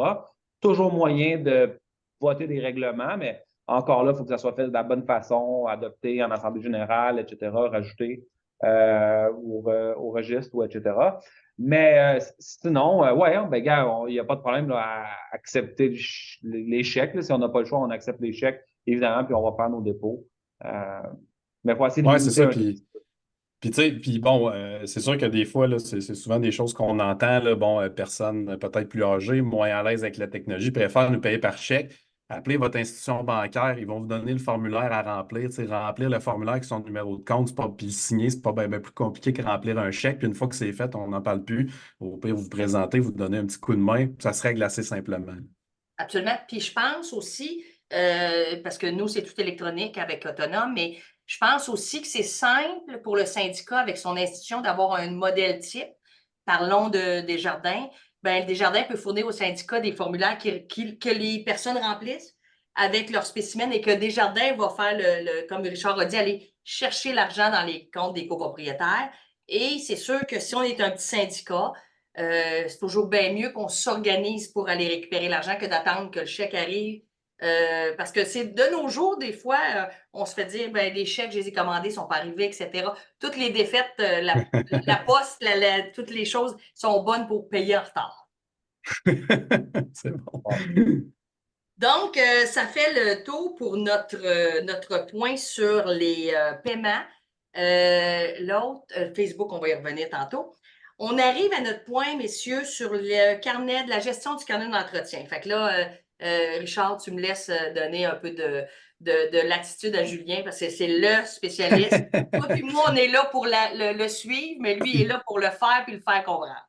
Toujours moyen de voter des règlements, mais encore là, il faut que ça soit fait de la bonne façon, adopté en Assemblée générale, etc., rajouté au registre, ou etc. Mais sinon, ouais, ben, gars, il n'y a pas de problème là, à accepter les chèques. Là. Si on n'a pas le choix, on accepte les chèques, évidemment, puis on va faire nos dépôts. Mais il faut essayer de Ouais, c'est limiter ça. un tout Puis petit peu. Puis, tu sais, puis bon, c'est sûr que des fois, là, c'est souvent des choses qu'on entend, là, bon, personnes peut-être plus âgées, moins à l'aise avec la technologie, préfèrent nous payer par chèque. Appelez votre institution bancaire, ils vont vous donner le formulaire à remplir. Tu sais, remplir le formulaire avec son numéro de compte, puis le signer, c'est pas bien plus compliqué que remplir un chèque. Puis une fois que c'est fait, on n'en parle plus. Au pire, vous vous présentez, vous donnez un petit coup de main, ça se règle assez simplement. Absolument. Puis je pense aussi, parce que nous, c'est tout électronique avec Autonome, mais je pense aussi que c'est simple pour le syndicat avec son institution d'avoir un modèle type. Parlons de Desjardins. Ben, Desjardins peut fournir au syndicat des formulaires que les personnes remplissent avec leur spécimen et que Desjardins va faire, comme Richard a dit, aller chercher l'argent dans les comptes des copropriétaires. Et c'est sûr que si on est un petit syndicat, c'est toujours bien mieux qu'on s'organise pour aller récupérer l'argent que d'attendre que le chèque arrive. Parce que c'est de nos jours, des fois, on se fait dire ben, les chèques, je les ai commandés, ne sont pas arrivés, etc. Toutes les défaites, la poste, toutes les choses sont bonnes pour payer en retard. C'est bon. Bon. Donc, ça fait le tour pour notre point sur les paiements. L'autre, Facebook, on va y revenir tantôt. On arrive à notre point, messieurs, sur le carnet, de la gestion du carnet d'entretien. Fait que là, Richard, tu me laisses donner un peu de l'attitude à Julien parce que c'est le spécialiste. Toi puis moi, on est là pour le suivre, mais lui, il est là pour le faire puis le faire comprendre.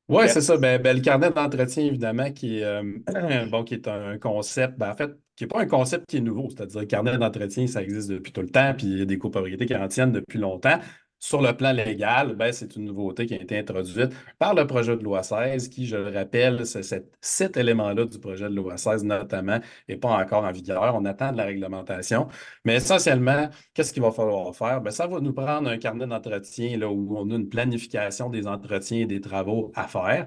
Oui, OK. c'est ça. Le carnet d'entretien, évidemment, qui est, bon, qui est un concept, en fait, qui n'est pas un concept qui est nouveau. C'est-à-dire, le carnet d'entretien, ça existe depuis tout le temps, puis il y a des copropriétés qui en tiennent depuis longtemps. Sur le plan légal, c'est une nouveauté qui a été introduite par le projet de loi 16, qui, je le rappelle, cet élément-là du projet de loi 16, notamment, n'est pas encore en vigueur. On attend de la réglementation. Mais essentiellement, qu'est-ce qu'il va falloir faire? Ça va nous prendre un carnet d'entretien là, où on a une planification des entretiens et des travaux à faire.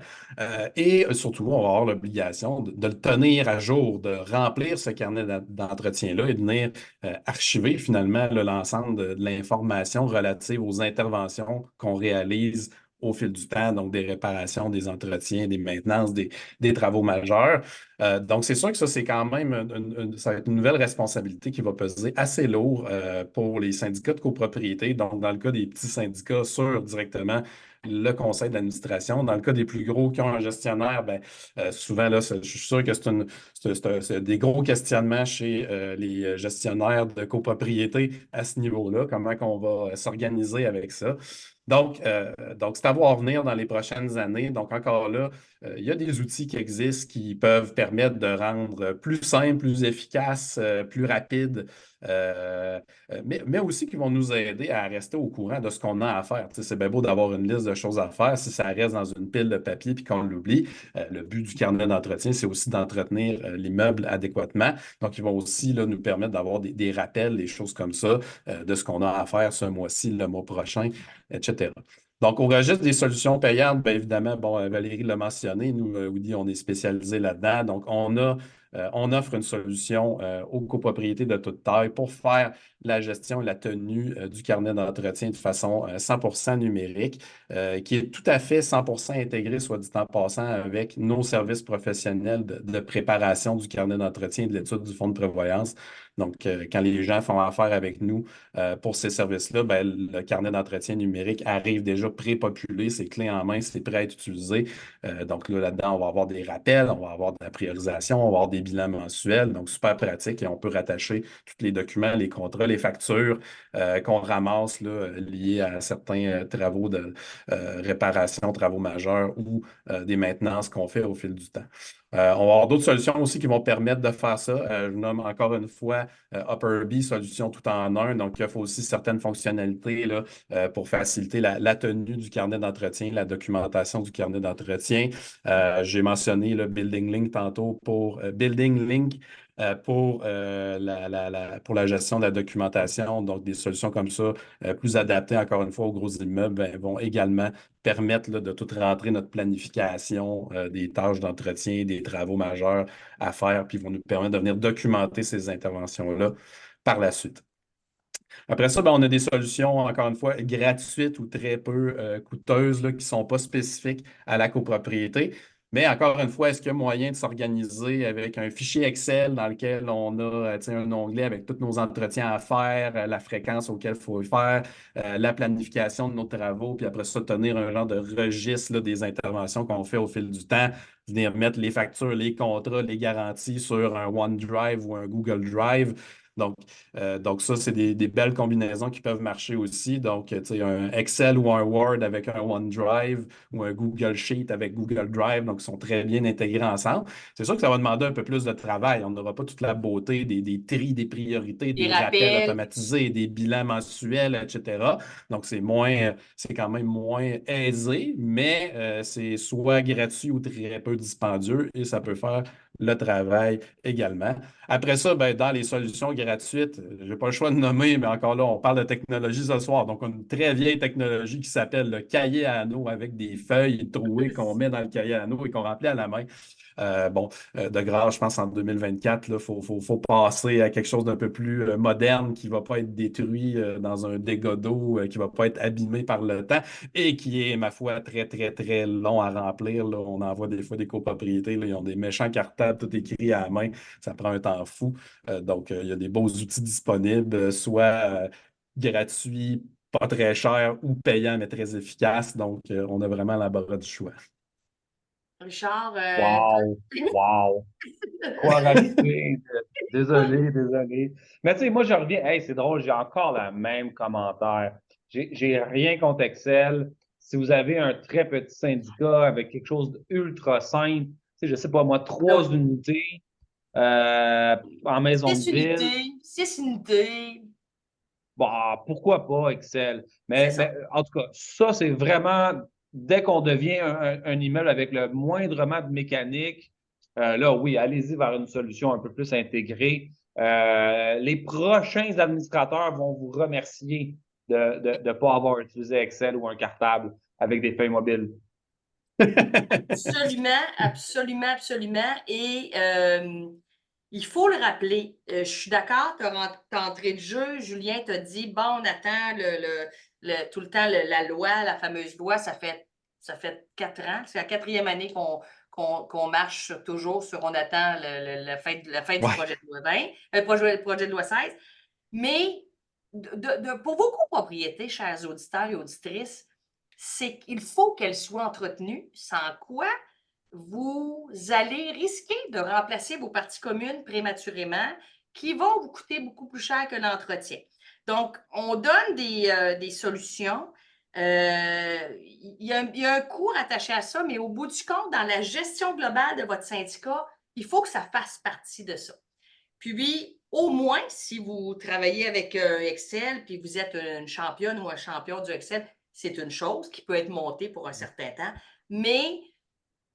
Et surtout, on va avoir l'obligation de le tenir à jour, de remplir ce carnet d'entretien-là et de venir archiver finalement là, l'ensemble de l'information relative aux interventions qu'on réalise au fil du temps, donc des réparations, des entretiens, des maintenances, des travaux majeurs. Donc, c'est sûr que ça, c'est quand même ça va être une nouvelle responsabilité qui va peser assez lourd pour les syndicats de copropriété. Donc, dans le cas des petits syndicats, sur directement le conseil d'administration. Dans le cas des plus gros qui ont un gestionnaire, souvent, là, je suis sûr que c'est des gros questionnements chez les gestionnaires de copropriété à ce niveau-là, comment on va s'organiser avec ça. Donc, c'est à voir venir dans les prochaines années. Donc, encore là, il y a des outils qui existent qui peuvent permettre de rendre plus simple, plus efficace, plus rapide, mais aussi qui vont nous aider à rester au courant de ce qu'on a à faire. Tu sais, c'est bien beau d'avoir une liste de choses à faire. Si ça reste dans une pile de papier puis qu'on l'oublie, le but du carnet d'entretien, c'est aussi d'entretenir l'immeuble adéquatement. Donc, ils vont aussi là, nous permettre d'avoir des rappels, des choses comme ça, de ce qu'on a à faire ce mois-ci, le mois prochain, etc. Donc, au registre des solutions payantes, bien évidemment, bon, Valérie l'a mentionné, nous, Woody, on est spécialisé là-dedans. Donc, on offre une solution aux copropriétés de toute taille pour faire la gestion et la tenue du carnet d'entretien de façon 100% numérique, qui est tout à fait 100% intégré, soit dit en passant, avec nos services professionnels de préparation du carnet d'entretien et de l'étude du fonds de prévoyance. Donc, quand les gens font affaire avec nous pour ces services-là, le carnet d'entretien numérique arrive déjà pré-populé, c'est clé en main, c'est prêt à être utilisé. Donc là-dedans, on va avoir des rappels, on va avoir de la priorisation, on va avoir des bilans mensuels, donc super pratique et on peut rattacher tous les documents, les contrats, les factures qu'on ramasse là, liés à certains travaux de réparation, travaux majeurs ou des maintenances qu'on fait au fil du temps. On va avoir d'autres solutions aussi qui vont permettre de faire ça. Je nomme encore une fois Upperbee, solution tout en un. Donc, il faut aussi certaines fonctionnalités là, pour faciliter la tenue du carnet d'entretien, la documentation du carnet d'entretien. J'ai mentionné le Building Link tantôt pour Building Link pour la gestion de la documentation. Donc, des solutions comme ça, plus adaptées encore une fois aux gros immeubles, vont également permettre là, de tout rentrer notre planification des tâches d'entretien, des travaux majeurs à faire, puis vont nous permettre de venir documenter ces interventions-là par la suite. Après ça, on a des solutions, encore une fois, gratuites ou très peu coûteuses là, qui ne sont pas spécifiques à la copropriété, Mais encore une fois, est-ce qu'il y a moyen de s'organiser avec un fichier Excel dans lequel on a un onglet avec tous nos entretiens à faire, la fréquence auquel il faut le faire, la planification de nos travaux, puis après ça, tenir un genre de registre là, des interventions qu'on fait au fil du temps, venir mettre les factures, les contrats, les garanties sur un OneDrive ou un Google Drive. Donc ça, c'est des belles combinaisons qui peuvent marcher aussi. Donc, tu sais, un Excel ou un Word avec un OneDrive ou un Google Sheet avec Google Drive, donc ils sont très bien intégrés ensemble. C'est sûr que ça va demander un peu plus de travail. On n'aura pas toute la beauté des tris, des priorités, Des des rappels rappels. automatisés, des bilans mensuels, etc. Donc, c'est quand même moins aisé, mais c'est soit gratuit ou très peu dispendieux et ça peut faire le travail également. Après ça, ben, dans les solutions gratuites, je n'ai pas le choix de nommer, mais encore là, on parle de technologie ce soir. Donc, on a une très vieille technologie qui s'appelle le cahier à anneaux avec des feuilles trouées qu'on met dans le cahier à anneaux et qu'on remplit à la main. De grâce, je pense en 2024, il faut passer à quelque chose d'un peu plus moderne qui ne va pas être détruit dans un dégât d'eau, qui ne va pas être abîmé par le temps et qui est, ma foi, très, très, très long à remplir. Là. On en voit des fois des copropriétés, là, ils ont des méchants cartables, tout écrit à la main. Ça prend un temps fou. Il y a des beaux outils disponibles, soit gratuits, pas très chers, ou payants, mais très efficaces. Donc, on a vraiment l'embarras du choix. Richard, Wow! Wow! Quoi rajouter? Désolé, désolé. Mais tu sais, moi, je reviens. Hey, c'est drôle, j'ai encore le même commentaire. J'ai rien contre Excel. Si vous avez un très petit syndicat avec quelque chose d'ultra simple, tu sais, je sais pas moi, là, 3 unités en maison de 6 ville, unités, 6 unités, bah, pourquoi pas Excel? c'est Mais ça. en tout cas, ça, c'est vraiment, dès qu'on devient un immeuble avec le moindrement de mécanique, là, oui, allez-y vers une solution un peu plus intégrée. Les prochains administrateurs vont vous remercier de ne pas avoir utilisé Excel ou un cartable avec des feuilles mobiles. Absolument, absolument, absolument. Et il faut le rappeler. Je suis d'accord, tu as entré de jeu. Julien t'a dit, bon, on attend tout le temps la loi, la fameuse loi. Ça fait 4 ans. C'est la quatrième année qu'on marche toujours sur on attend la fin du Ouais. projet de loi 20, projet de loi 16. Mais pour vos copropriétés, chers auditeurs et auditrices, c'est qu'il faut qu'elles soient entretenues, sans quoi vous allez risquer de remplacer vos parties communes prématurément, qui vont vous coûter beaucoup plus cher que l'entretien. Donc, on donne des solutions. Il y a un coût attaché à ça, mais au bout du compte, dans la gestion globale de votre syndicat, il faut que ça fasse partie de ça. Puis, au moins, si vous travaillez avec Excel, puis vous êtes une championne ou un champion du Excel, c'est une chose qui peut être montée pour un certain temps. Mais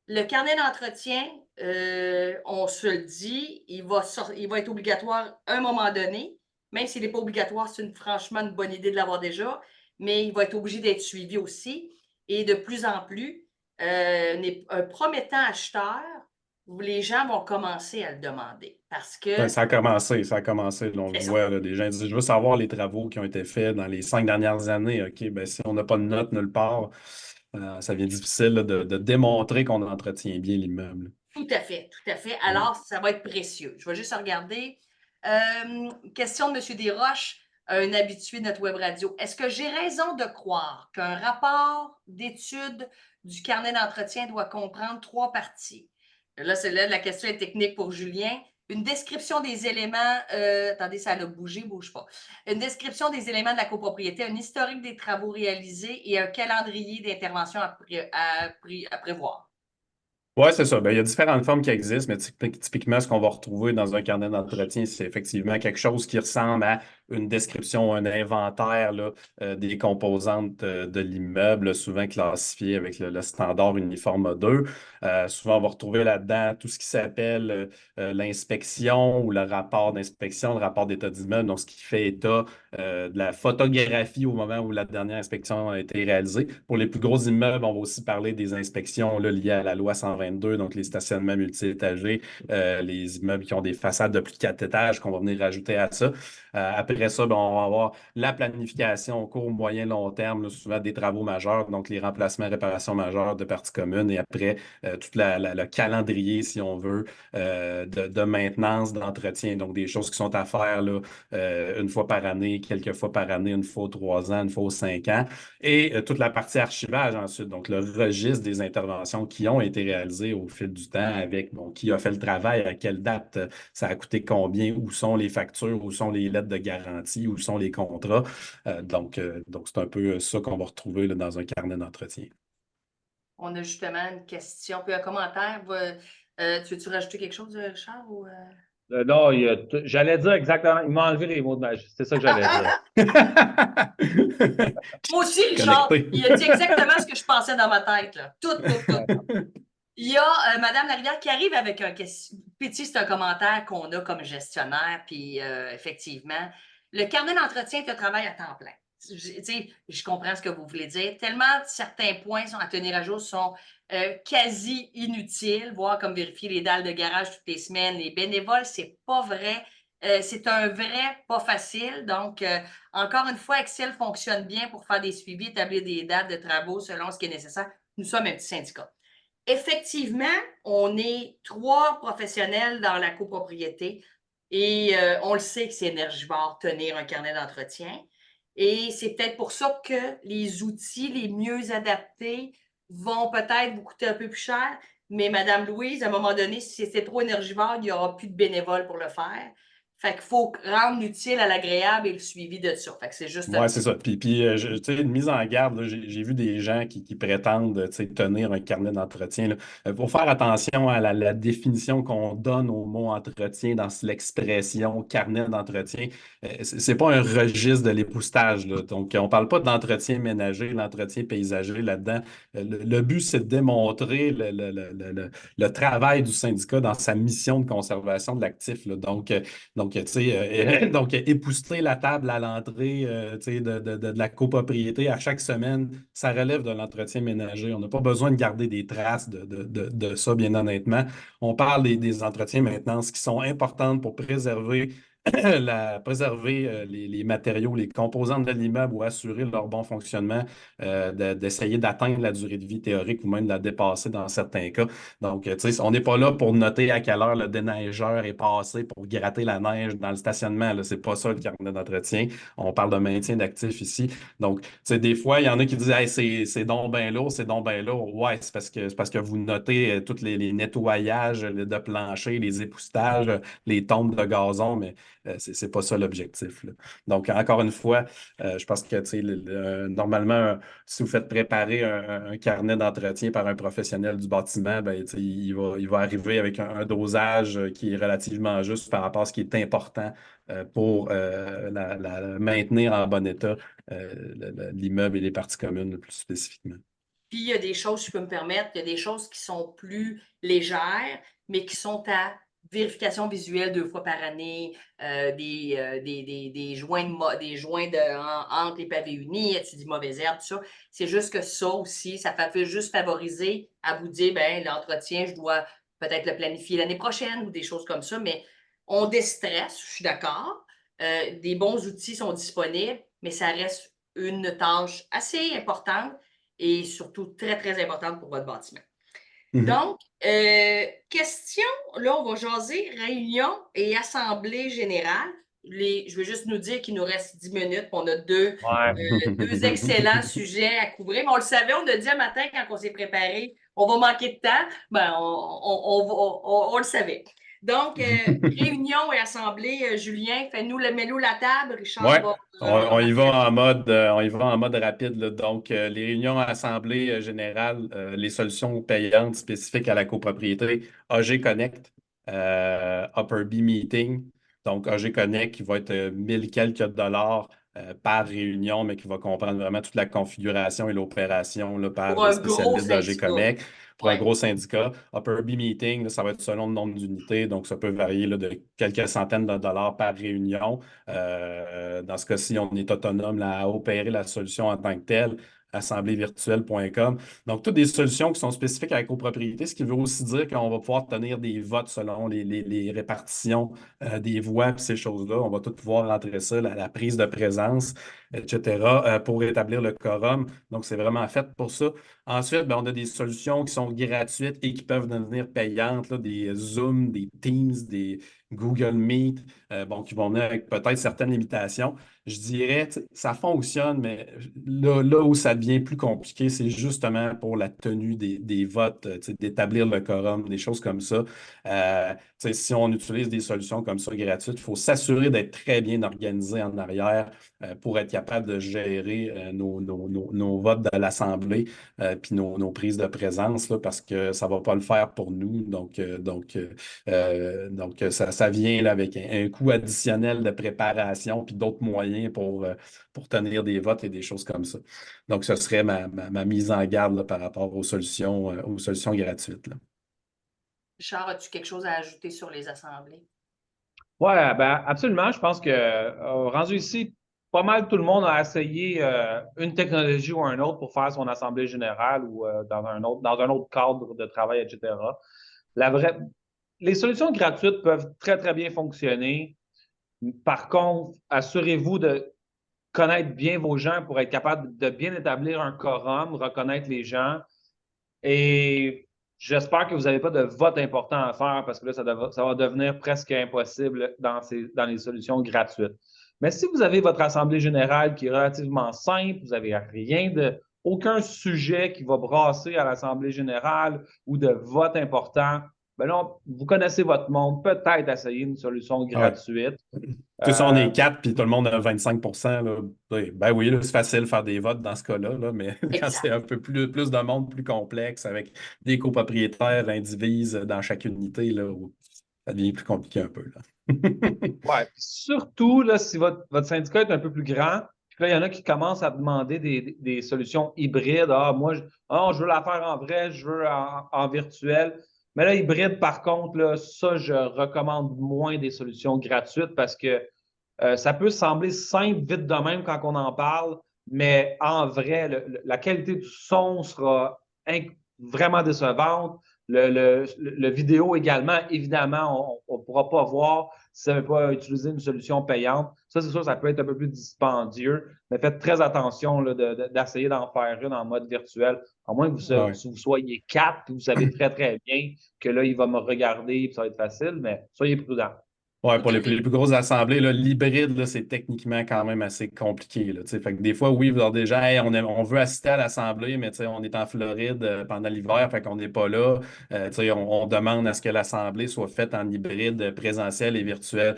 le carnet d'entretien, on se le dit, il va être obligatoire à un moment donné. Même s'il n'est pas obligatoire, c'est franchement une bonne idée de l'avoir déjà, mais il va être obligé d'être suivi aussi. Et de plus en plus, un promettant acheteur, les gens vont commencer à le demander parce Ben, que ça a commencé, ça a commencé. Là, on le c'est ça. voit, là, des gens disent, je veux savoir les travaux qui ont été faits dans les 5 dernières années. OK, ben, si on n'a pas de notes nulle part, ça devient difficile là, de démontrer qu'on entretient bien l'immeuble. Tout à fait, tout à fait. Mm. Alors, ça va être précieux. Je vais juste regarder. Question de M. Desroches, un habitué de notre web radio. Est-ce que j'ai raison de croire qu'un rapport d'étude du carnet d'entretien doit comprendre 3 parties? Là, la question est technique pour Julien. Une description des éléments, attendez, ça a bougé, bouge pas. Une description des éléments de la copropriété, un historique des travaux réalisés et un calendrier d'intervention à prévoir. Oui, c'est ça. Ben, il y a différentes formes qui existent, mais typiquement, ce qu'on va retrouver dans un carnet d'entretien, c'est effectivement quelque chose qui ressemble à une description, un inventaire là, des composantes de l'immeuble, souvent classifié avec le standard uniforme 2. Souvent, on va retrouver là-dedans tout ce qui s'appelle l'inspection ou le rapport d'inspection, le rapport d'état d'immeuble, donc ce qui fait état de la photographie au moment où la dernière inspection a été réalisée. Pour les plus gros immeubles, on va aussi parler des inspections là, liées à la loi 122, donc les stationnements multi-étagés, les immeubles qui ont des façades de plus de 4 étages qu'on va venir rajouter à ça. Après après ça, ben, on va avoir la planification au court, moyen, long terme, là, souvent des travaux majeurs, donc les remplacements, réparations majeures de parties communes, et après, tout le calendrier, si on veut, de maintenance, d'entretien, donc des choses qui sont à faire là, une fois par année, quelques fois par année, une fois aux 3 ans, une fois aux 5 ans, et toute la partie archivage ensuite, donc le registre des interventions qui ont été réalisées au fil du temps avec, bon, qui a fait le travail, à quelle date, ça a coûté combien, où sont les factures, où sont les lettres de garantie, où sont les contrats. Donc c'est un peu ça qu'on va retrouver là, dans un carnet d'entretien. On a justement une question, puis un commentaire. Tu veux-tu rajouter quelque chose, Richard? Non, j'allais dire exactement. Il m'a enlevé les mots de magie. C'est ça que j'allais dire. Moi aussi, Richard, il a dit exactement ce que je pensais dans ma tête. Là. Tout. Il y a Madame Larivière qui arrive avec un question. Petit, c'est un commentaire qu'on a comme gestionnaire, puis effectivement, le carnet d'entretien est un travail à temps plein. Je comprends ce que vous voulez dire. Tellement certains points à tenir à jour sont quasi inutiles, voire comme vérifier les dalles de garage toutes les semaines. Les bénévoles, c'est pas vrai. C'est un vrai pas facile. Donc, encore une fois, Excel fonctionne bien pour faire des suivis, établir des dates de travaux selon ce qui est nécessaire. Nous sommes un petit syndicat. Effectivement, on est 3 professionnels dans la copropriété et on le sait que c'est énergivore tenir un carnet d'entretien. Et c'est peut-être pour ça que les outils les mieux adaptés vont peut-être vous coûter un peu plus cher. Mais Madame Louise, à un moment donné, si c'est trop énergivore, il n'y aura plus de bénévoles pour le faire. Fait qu'il faut rendre l'utile à l'agréable et le suivi de ça. Fait que c'est juste Oui, c'est ça. Puis tu sais, une mise en garde, là, j'ai vu des gens qui prétendent tu sais, tenir un carnet d'entretien. Il faut faire attention à la définition qu'on donne au mot entretien dans l'expression carnet d'entretien. C'est pas un registre de l'époussetage, là. Donc, on parle pas d'entretien ménager, l'entretien paysager là-dedans. Le but, c'est de démontrer le travail du syndicat dans sa mission de conservation de l'actif, là. Donc, tu sais, donc, épousseter la table à l'entrée tu sais, de la copropriété à chaque semaine, ça relève de l'entretien ménager. On n'a pas besoin de garder des traces de ça, bien honnêtement. On parle des entretiens maintenance qui sont importantes pour préserver préserver les matériaux, les composantes de l'immeuble ou assurer leur bon fonctionnement, d'essayer d'atteindre la durée de vie théorique ou même de la dépasser dans certains cas. Donc, tu sais, on n'est pas là pour noter à quelle heure le déneigeur est passé pour gratter la neige dans le stationnement. Ce n'est pas ça le carnet d'entretien. On parle de maintien d'actifs ici. Donc, tu sais, des fois, il y en a qui disent hey, c'est donc bien lourd, c'est donc bien lourd. Ouais, c'est parce que vous notez tous les nettoyages de plancher, les époustages, les tombes de gazon, mais c'est pas ça l'objectif, là. Donc, encore une fois, je pense que tu sais, normalement, si vous faites préparer un carnet d'entretien par un professionnel du bâtiment, ben, tu sais, il va arriver avec un dosage qui est relativement juste par rapport à ce qui est important pour maintenir en bon état l'immeuble et les parties communes plus spécifiquement. Puis, il y a des choses, si je peux me permettre, il y a des choses qui sont plus légères, mais qui sont à vérification visuelle 2 fois par année, des joints, entre les pavés unis, tu dis mauvaise herbe, tout ça. C'est juste que ça aussi, ça fait juste favoriser à vous dire, ben l'entretien, je dois peut-être le planifier l'année prochaine ou des choses comme ça, mais on déstresse, je suis d'accord. Des bons outils sont disponibles, mais ça reste une tâche assez importante et surtout très, très importante pour votre bâtiment. Donc, question, là, on va jaser réunion et assemblée générale. Je veux juste nous dire qu'il nous reste 10 minutes, on a deux excellents sujets à couvrir. Mais on le savait, on a dit un matin quand on s'est préparé, on va manquer de temps. Ben, on le savait. Donc, réunion et assemblée, Julien, mets-nous la table. Richard Ouais, va. on y va en mode rapide, là. Donc, les réunions assemblées générales, les solutions payantes spécifiques à la copropriété, AG Connect, Upper B Meeting. Donc, AG Connect qui va être 1000 quelques dollars par réunion, mais qui va comprendre vraiment toute la configuration et l'opération là, par Pour des un gros spécialistes d'AG syndicat. Connect. pour un Ouais. gros syndicat. Upper B Meeting, là, ça va être selon le nombre d'unités, donc ça peut varier là, de quelques centaines de dollars par réunion. Dans ce cas-ci, on est autonome là, à opérer la solution en tant que telle. Assembléevirtuelle.com. Donc, toutes des solutions qui sont spécifiques à la copropriété, ce qui veut aussi dire qu'on va pouvoir tenir des votes selon les répartitions des voix et ces choses-là. On va tout pouvoir rentrer ça, la prise de présence, etc., pour établir le quorum. Donc, c'est vraiment fait pour ça. Ensuite, ben, on a des solutions qui sont gratuites et qui peuvent devenir payantes, là, des Zoom, des Teams, des Google Meet, bon, qui vont venir avec peut-être certaines limitations. Je dirais, ça fonctionne, mais là où ça devient plus compliqué, c'est justement pour la tenue des votes, d'établir le quorum, des choses comme ça. Si on utilise des solutions comme ça gratuites, il faut s'assurer d'être très bien organisé en arrière pour être capable de gérer nos votes de l'Assemblée puis nos prises de présence, là, parce que ça ne va pas le faire pour nous. Donc ça vient là, avec un coût additionnel de préparation puis d'autres moyens pour tenir des votes et des choses comme ça. Donc, ce serait ma mise en garde là, par rapport aux solutions gratuites, là. Richard, as-tu quelque chose à ajouter sur les assemblées? Oui, ben, absolument. Je pense que rendu ici, pas mal tout le monde a essayé une technologie ou un autre pour faire son assemblée générale ou dans un autre cadre de travail, etc. La vraie, les solutions gratuites peuvent très, très bien fonctionner. Par contre, assurez-vous de connaître bien vos gens pour être capable de bien établir un quorum, reconnaître les gens. Et j'espère que vous n'avez pas de vote important à faire parce que là, ça va devenir presque impossible dans les solutions gratuites. Mais si vous avez votre assemblée générale qui est relativement simple, vous n'avez aucun sujet qui va brasser à l'assemblée générale ou de vote important, ben là, vous connaissez votre monde, peut-être essayer une solution Ouais. gratuite. Si on est quatre puis tout le monde a 25 là, ben oui, là, c'est facile de faire des votes dans ce cas-là, là, mais quand Exact. c'est un peu plus de monde plus complexe avec des copropriétaires indivises dans chaque unité, là, ça devient plus compliqué un peu, là. Ouais, puis surtout là, si votre syndicat est un peu plus grand, puis là, il y en a qui commencent à demander des solutions hybrides. Ah, moi, je veux la faire en vrai, je veux en virtuel. Mais là, hybride, par contre, là, ça, je recommande moins des solutions gratuites parce que ça peut sembler simple, vite de même quand on en parle, mais en vrai, la qualité du son sera vraiment décevante. Le vidéo également, évidemment, on ne pourra pas voir si ça ne veut pas utiliser une solution payante. Ça, c'est sûr, ça peut être un peu plus dispendieux, mais faites très attention là, d'essayer d'en faire une en mode virtuel, à moins que Ouais. vous soyez quatre et vous savez très, très bien que là, il va me regarder et ça va être facile, mais soyez prudents. Ouais, Tout pour à les fait. plus grosses assemblées, là, l'hybride, là, c'est techniquement quand même assez compliqué, là, tu sais. Fait que des fois, oui, vous avez des gens, hey, on veut assister à l'assemblée, mais tu sais, on est en Floride pendant l'hiver, fait qu'on n'est pas là. Tu sais, on demande à ce que l'assemblée soit faite en hybride, présentiel et virtuel.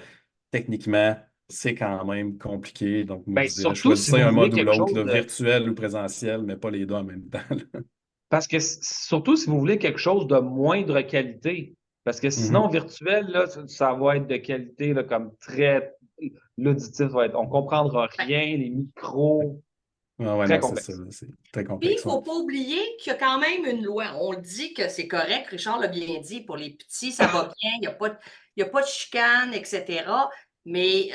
Techniquement, c'est quand même compliqué. Donc, moi, Bien, je dirais, surtout si choisissez vous un voulez mode ou quelque l'autre, chose là, de. virtuel ou présentiel, mais pas les deux en même temps, là. Parce que surtout si vous voulez quelque chose de moindre qualité. Parce que sinon, Mhm. virtuel, là, ça va être de qualité là, comme très. L'auditif va être. On ne comprendra Ouais. rien, les micros, Ouais, très non, c'est ça, complexe. c'est très Puis, il ne complexe, ouais. faut pas oublier qu'il y a quand même une loi. On le dit que c'est correct, Richard l'a bien dit, pour les petits, ça va bien, il y a pas de chicane, etc. Mais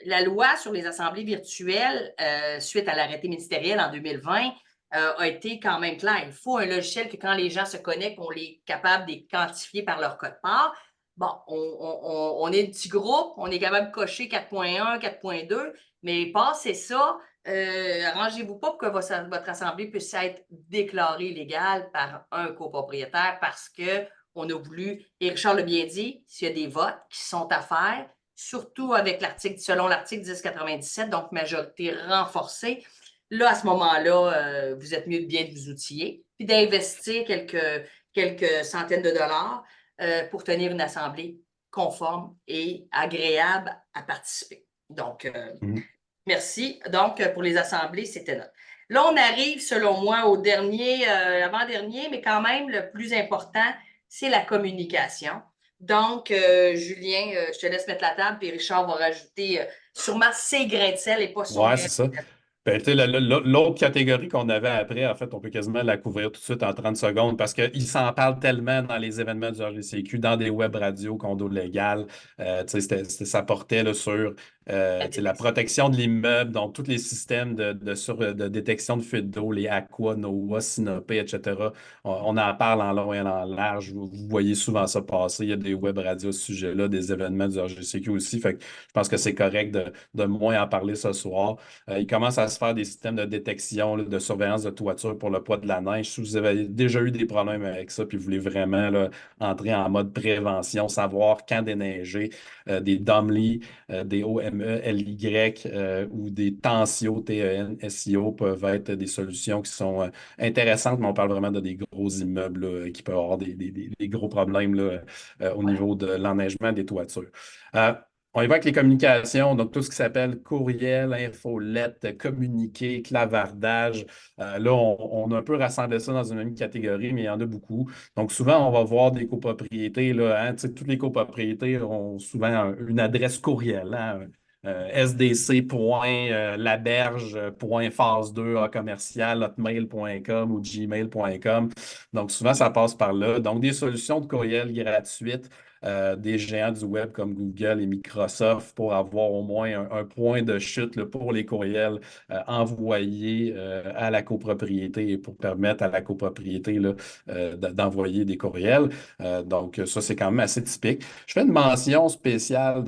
la loi sur les assemblées virtuelles, suite à l'arrêté ministériel en 2020, a été quand même claire. Il faut un logiciel que quand les gens se connectent, on est capable de les quantifier par leur code-part. Bon, on est un petit groupe, on est capable de cocher 4.1, 4.2, mais passé ça, arrangez-vous pas pour que votre assemblée puisse être déclarée légale par un copropriétaire parce qu'on a voulu, et Richard l'a bien dit, s'il y a des votes qui sont à faire, surtout avec selon l'article 1097, donc majorité renforcée, là, à ce moment-là, vous êtes mieux de bien vous outiller, puis d'investir quelques centaines de dollars pour tenir une assemblée conforme et agréable à participer. Donc, Mhm. merci. Donc, pour les assemblées, c'était notre. Là, on arrive, selon moi, au dernier, avant-dernier, mais quand même, le plus important, c'est la communication. Donc, Julien, je te laisse mettre la table, puis Richard va rajouter sûrement ses grains de sel et pas son Ouais, grain c'est de ça. sel. Ben, tu sais, l'autre catégorie qu'on avait après, en fait, on peut quasiment la couvrir tout de suite en 30 secondes parce qu'ils s'en parlent tellement dans les événements du RGCQ, dans des web radios, condo légal. Tu sais, ça portait là, sur La tu sais, la détection. protection de l'immeuble, donc tous les systèmes de détection de fuite d'eau, les Aqua, NOAA, Sinopé, etc. On en parle en long et en large. Vous voyez souvent ça passer. Il y a des web radios à ce sujet-là, des événements du RGCQ aussi. Fait que je pense que c'est correct de moins en parler ce soir. Il commence à se faire des systèmes de détection, là, de surveillance de toiture pour le poids de la neige. Si vous avez déjà eu des problèmes avec ça, puis vous voulez vraiment là, entrer en mode prévention, savoir quand déneiger, des Domly, des OME-LY ou des Tensio, TEN-SIO peuvent être des solutions qui sont intéressantes, mais on parle vraiment de des gros immeubles là, qui peuvent avoir des gros problèmes là, au Ouais. niveau de l'enneigement des toitures. Euh, on évoque les communications, donc tout ce qui s'appelle courriel, infolette, communiqué, clavardage. Là, on a un peu rassemblé ça dans une même catégorie, mais il y en a beaucoup. Donc, souvent, on va voir des copropriétés, là, hein, tu sais, toutes les copropriétés ont souvent une adresse courriel, hein, sdc.laberge.phase2 à commercial hotmail.com ou gmail.com. Donc, souvent, ça passe par là. Donc, des solutions de courriel gratuites des géants du web comme Google et Microsoft pour avoir au moins un point de chute là, pour les courriels envoyés à la copropriété et pour permettre à la copropriété là, d'envoyer des courriels. Donc, ça, c'est quand même assez typique. Je fais une mention spéciale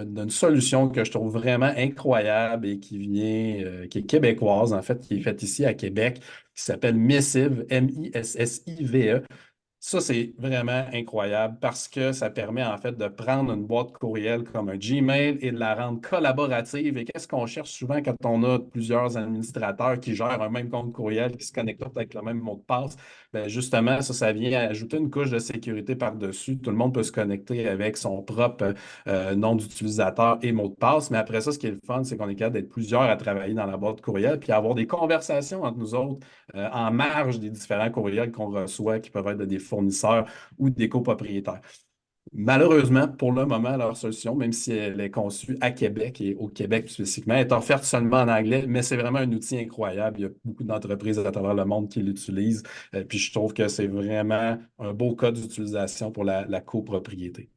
d'une solution que je trouve vraiment incroyable et qui vient, qui est québécoise, en fait, qui est faite ici à Québec, qui s'appelle Missive, Missive. Ça, c'est vraiment incroyable parce que ça permet en fait de prendre une boîte courriel comme un Gmail et de la rendre collaborative. Et qu'est-ce qu'on cherche souvent quand on a plusieurs administrateurs qui gèrent un même compte courriel, qui se connectent tous avec le même mot de passe? Bien, justement, ça vient ajouter une couche de sécurité par-dessus. Tout le monde peut se connecter avec son propre nom d'utilisateur et mot de passe. Mais après ça, ce qui est le fun, c'est qu'on est capable d'être plusieurs à travailler dans la boîte courriel puis avoir des conversations entre nous autres en marge des différents courriels qu'on reçoit, qui peuvent être des fournisseurs ou des copropriétaires. Malheureusement, pour le moment, leur solution, même si elle est conçue à Québec et au Québec spécifiquement, est offerte seulement en anglais, mais c'est vraiment un outil incroyable. Il y a beaucoup d'entreprises à travers le monde qui l'utilisent. Puis je trouve que c'est vraiment un beau cas d'utilisation pour la copropriété.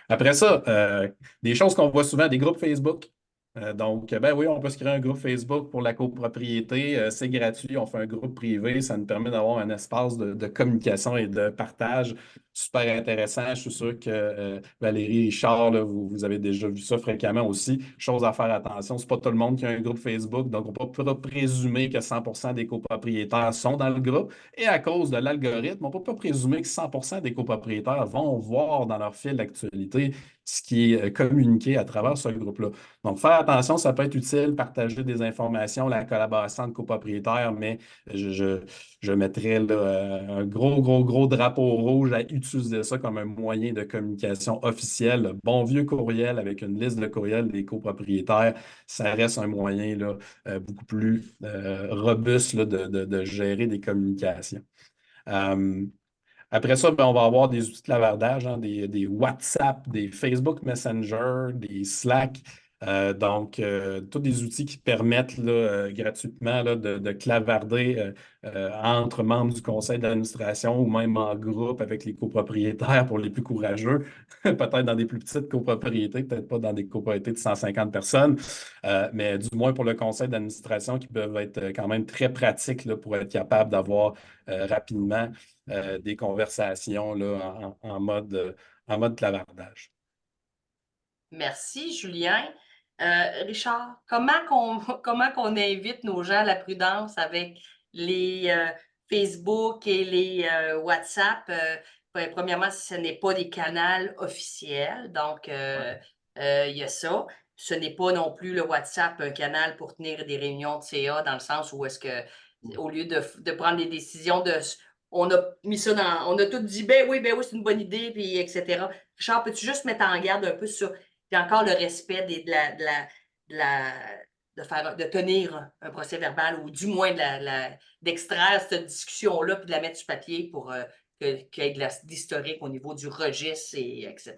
Après ça, des choses qu'on voit souvent, des groupes Facebook. Donc, ben oui, on peut se créer un groupe Facebook pour la copropriété. C'est gratuit, on fait un groupe privé. Ça nous permet d'avoir un espace de communication et de partage super intéressant. Je suis sûr que Valérie Richard, là, vous avez déjà vu ça fréquemment aussi. Chose à faire attention, c'est pas tout le monde qui a un groupe Facebook, donc on ne peut pas présumer que 100% des copropriétaires sont dans le groupe. Et à cause de l'algorithme, on ne peut pas présumer que 100% des copropriétaires vont voir dans leur fil d'actualité ce qui est communiqué à travers ce groupe-là. Donc, faire attention, ça peut être utile, partager des informations, la collaboration de copropriétaires, mais je mettrais là, un gros drapeau rouge à utiliser ça comme un moyen de communication officiel. Le bon vieux courriel avec une liste de courriels des copropriétaires, ça reste un moyen là, beaucoup plus robuste là, de gérer des communications. Euh, Après ça, ben, on va avoir des outils de clavardage, hein, des WhatsApp, des Facebook Messenger, des Slack. Tous des outils qui permettent là, gratuitement là, de clavarder entre membres du conseil d'administration ou même en groupe avec les copropriétaires pour les plus courageux, peut-être dans des plus petites copropriétés, peut-être pas dans des copropriétés de 150 personnes, mais du moins pour le conseil d'administration qui peuvent être quand même très pratiques là, pour être capable d'avoir rapidement des conversations là, en mode clavardage. Merci, Julien. Richard, comment qu'on invite nos gens à la prudence avec les Facebook et les WhatsApp? Premièrement, ce n'est pas des canaux officiels, donc il y a ça. Ce n'est pas non plus le WhatsApp un canal pour tenir des réunions de CA dans le sens où est-ce que, au lieu de prendre des décisions on a mis ça on a tout dit, ben oui, c'est une bonne idée, puis etc. Richard, peux-tu juste mettre en garde un peu sur puis encore le respect de tenir un procès verbal ou du moins d'extraire cette discussion-là puis de la mettre sur papier pour qu'il y ait de l'historique au niveau du registre, etc.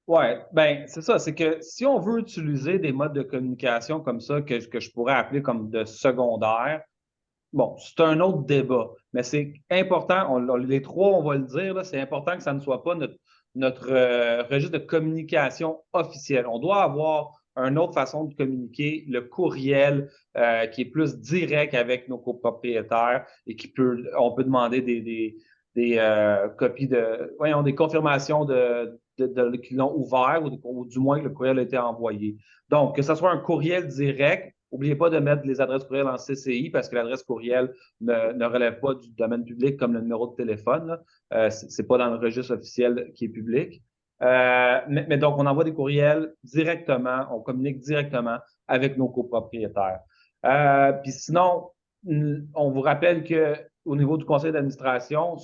Oui, ben c'est ça, c'est que si on veut utiliser des modes de communication comme ça, que je pourrais appeler comme de secondaire, bon, c'est un autre débat, mais c'est important, les trois, on va le dire, là, c'est important que ça ne soit pas notre registre de communication officiel. On doit avoir une autre façon de communiquer, le courriel qui est plus direct avec nos copropriétaires et on peut demander des copies voyons, des confirmations qu'ils l'ont ouvert ou du moins que le courriel a été envoyé. Donc, que ce soit un courriel direct. N'oubliez pas de mettre les adresses courriel en CCI parce que l'adresse courriel ne relève pas du domaine public comme le numéro de téléphone. C'est pas dans le registre officiel qui est public. Mais donc, on envoie des courriels directement, on communique directement avec nos copropriétaires. Puis sinon, on vous rappelle que au niveau du conseil d'administration,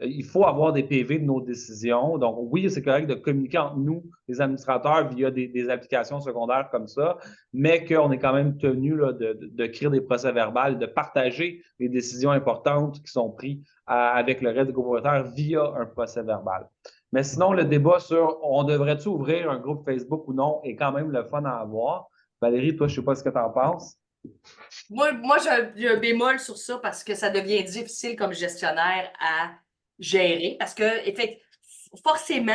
il faut avoir des PV de nos décisions. Donc, oui, c'est correct de communiquer entre nous, les administrateurs, via des applications secondaires comme ça, mais qu'on est quand même tenu là, d'écrire des procès-verbaux, de partager les décisions importantes qui sont prises avec le reste des copropriétaires via un procès-verbal. Mais sinon, le débat sur on devrait-tu ouvrir un groupe Facebook ou non est quand même le fun à avoir. Valérie, toi, je ne sais pas ce que tu en penses. Moi j'ai un bémol sur ça parce que ça devient difficile comme gestionnaire à gérer parce que, forcément,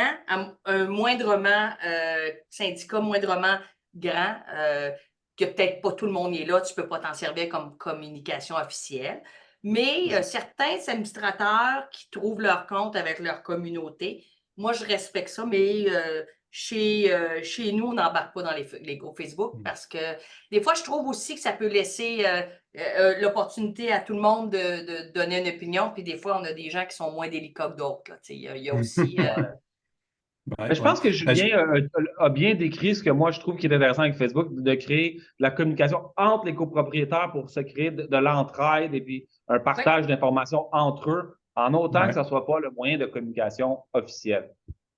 un moindrement syndicat moindrement grand, que peut-être pas tout le monde est là, tu peux pas t'en servir comme communication officielle. Mais certains administrateurs qui trouvent leur compte avec leur communauté, moi, je respecte ça, mais chez nous, on n'embarque pas dans les groupes Facebook parce que des fois, je trouve aussi que ça peut laisser l'opportunité à tout le monde de donner une opinion, puis des fois, on a des gens qui sont moins délicats que d'autres. Il y a aussi... Je pense que Julien a bien décrit ce que moi je trouve qui est intéressant avec Facebook, de créer de la communication entre les copropriétaires pour se créer de l'entraide et puis un partage d'informations entre eux, en autant que ce ne soit pas le moyen de communication officiel.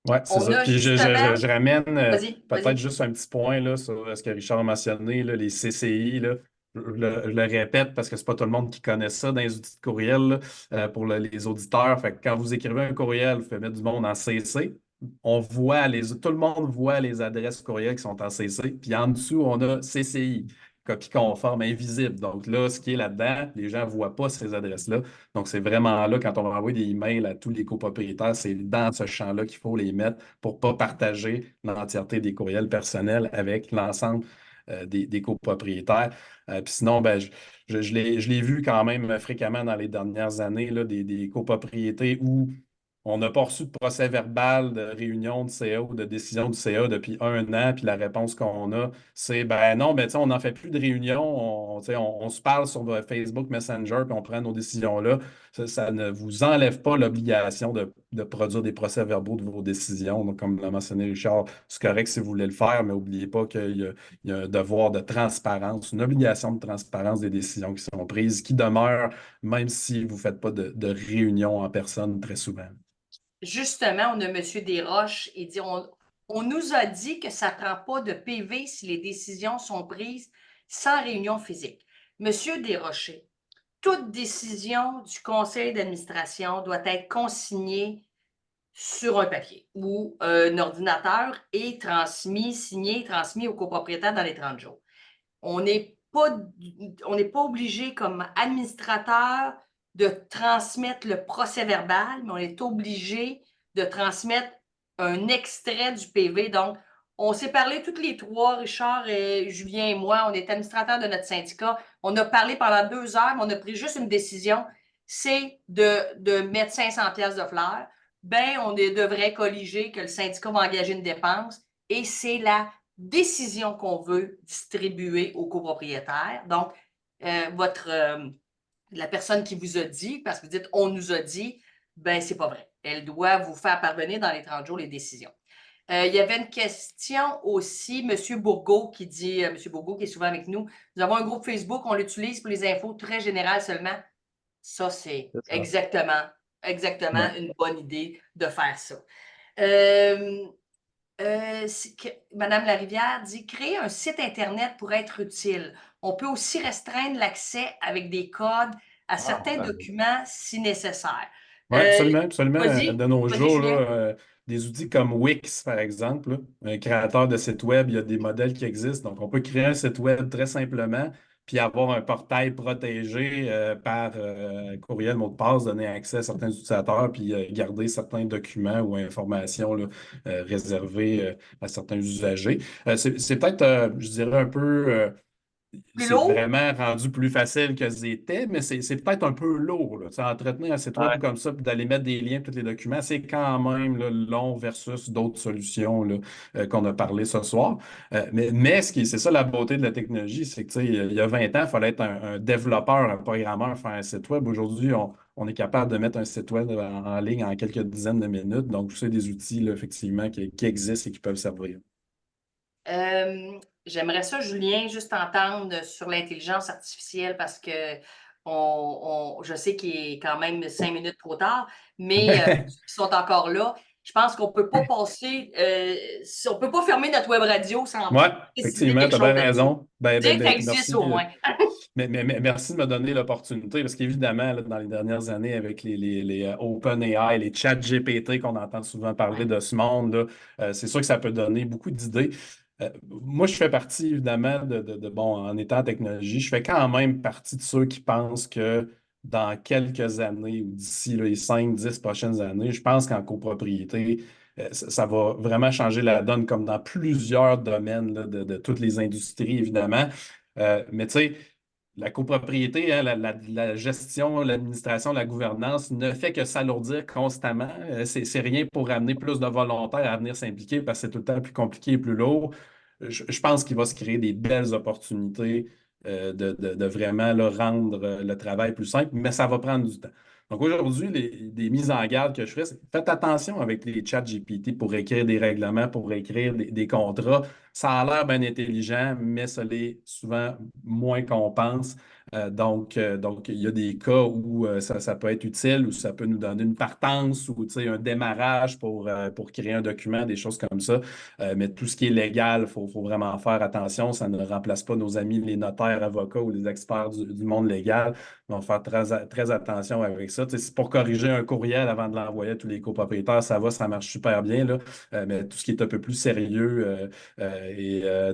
Oui, c'est On ça. a Puis justement... je ramène peut-être Vas-y. juste un petit point là, sur ce que Richard a mentionné, là, les CCI. Là. Je le répète parce que c'est pas tout le monde qui connaît ça dans les outils de courriel là, pour les auditeurs. Fait que quand vous écrivez un courriel, vous faites mettre du monde en CC. Tout le monde voit les adresses courriel qui sont en CC. Puis en dessous, on a CCI, copie conforme invisible. Donc là, ce qui est là-dedans, les gens ne voient pas ces adresses-là. Donc, c'est vraiment là, quand on va envoyer des emails à tous les copropriétaires, c'est dans ce champ-là qu'il faut les mettre pour ne pas partager l'entièreté des courriels personnels avec l'ensemble des copropriétaires. Puis sinon, ben, je l'ai vu quand même fréquemment dans les dernières années, là, des copropriétés où on n'a pas reçu de procès verbal de réunion de CA ou de décision du CA depuis un an, puis la réponse qu'on a, c'est ben non, ben, on n'en fait plus de réunion, on se parle sur Facebook Messenger, puis on prend nos décisions là. Ça ne vous enlève pas l'obligation de produire des procès-verbaux de vos décisions. Donc, comme l'a mentionné Richard, c'est correct si vous voulez le faire, mais n'oubliez pas qu'il y a un devoir de transparence, une obligation de transparence des décisions qui sont prises, qui demeure même si vous ne faites pas de réunion en personne très souvent. Justement, on a M. Desroches, il dit on nous a dit que ça ne prend pas de PV si les décisions sont prises sans réunion physique. Monsieur Desrochers, toute décision du conseil d'administration doit être consignée sur un papier ou un ordinateur et signé, transmis au copropriétaire dans les 30 jours. On n'est pas obligé comme administrateur de transmettre le procès-verbal, mais on est obligé de transmettre un extrait du PV. Donc, on s'est parlé toutes les trois, Richard et Julien et moi, on est administrateurs de notre syndicat. On a parlé pendant 2 heures, mais on a pris juste une décision, c'est de mettre 500 pièces de fleurs. Ben, on devrait colliger que le syndicat va engager une dépense et c'est la décision qu'on veut distribuer aux copropriétaires. Donc, la personne qui vous a dit, parce que vous dites on nous a dit, ben c'est pas vrai. Elle doit vous faire parvenir dans les 30 jours les décisions. Il y avait une question aussi, M. Bourgault qui dit, M. Bourgault qui est souvent avec nous, nous avons un groupe Facebook, on l'utilise pour les infos très générales seulement. Ça, c'est exactement une bonne idée de faire ça. Madame Larivière dit créer un site Internet pour être utile. On peut aussi restreindre l'accès avec des codes à certains documents si nécessaire. Oui, absolument, absolument. Vas-y, De nos jours, Julien. là, des outils comme Wix, par exemple, là, un créateur de site web, il y a des modèles qui existent. Donc, on peut créer un site web très simplement, puis avoir un portail protégé par courriel, mot de passe, donner accès à certains utilisateurs, puis garder certains documents ou informations là, réservés à certains usagers. C'est peut-être, je dirais, un peu Plus c'est lourd? vraiment rendu plus facile que c'était, mais c'est peut-être un peu lourd. Là. Tu sais, entretenir un site web Ouais. comme ça, puis d'aller mettre des liens, tous les documents, c'est quand même là, long versus d'autres solutions là, qu'on a parlé ce soir. Mais c'est ça la beauté de la technologie, c'est que tu sais, il y a 20 ans, il fallait être un développeur, un programmeur, faire un site web. Aujourd'hui, on est capable de mettre un site web en ligne en quelques dizaines de minutes. Donc, c'est des outils là, effectivement qui existent et qui peuvent servir. J'aimerais ça, Julien, juste entendre sur l'intelligence artificielle parce que je sais qu'il est quand même 5 minutes trop tard, mais pour ceux qui sont encore là, je pense qu'on ne peut pas passer, on ne peut pas fermer notre web radio sans Oui, préciser effectivement, quelque tu as bien chose là-dessus. raison. Dire que ça Puis existe merci. au moins. Mais merci de me donner l'opportunité, parce qu'évidemment, là, dans les dernières années, avec les OpenAI, les chats GPT qu'on entend souvent parler Ouais. de ce monde, là, c'est sûr que ça peut donner beaucoup d'idées. Moi, je fais partie, évidemment, bon, en étant en technologie, je fais quand même partie de ceux qui pensent que dans quelques années ou d'ici là, les 5, 10 prochaines années, je pense qu'en copropriété, ça va vraiment changer la donne, comme dans plusieurs domaines là, de toutes les industries, évidemment. Mais tu sais, la copropriété, hein, la gestion, l'administration, la gouvernance ne fait que s'alourdir constamment. C'est rien pour amener plus de volontaires à venir s'impliquer parce que c'est tout le temps plus compliqué et plus lourd. Je pense qu'il va se créer des belles opportunités de vraiment là, rendre le travail plus simple, mais ça va prendre du temps. Donc aujourd'hui, des mises en garde que je ferais, c'est faites attention avec les chats GPT pour écrire des règlements, pour écrire des contrats. Ça a l'air bien intelligent, mais ça l'est souvent moins qu'on pense. Donc, il y a des cas où ça peut être utile, ou ça peut nous donner une partance ou tu sais, un démarrage pour créer un document, des choses comme ça. Mais tout ce qui est légal, faut vraiment faire attention. Ça ne remplace pas nos amis, les notaires, avocats ou les experts du monde légal. On va faire très attention avec ça. Tu sais, c'est pour corriger un courriel avant de l'envoyer à tous les copropriétaires, ça va, ça marche super bien, là. Mais tout ce qui est un peu plus sérieux,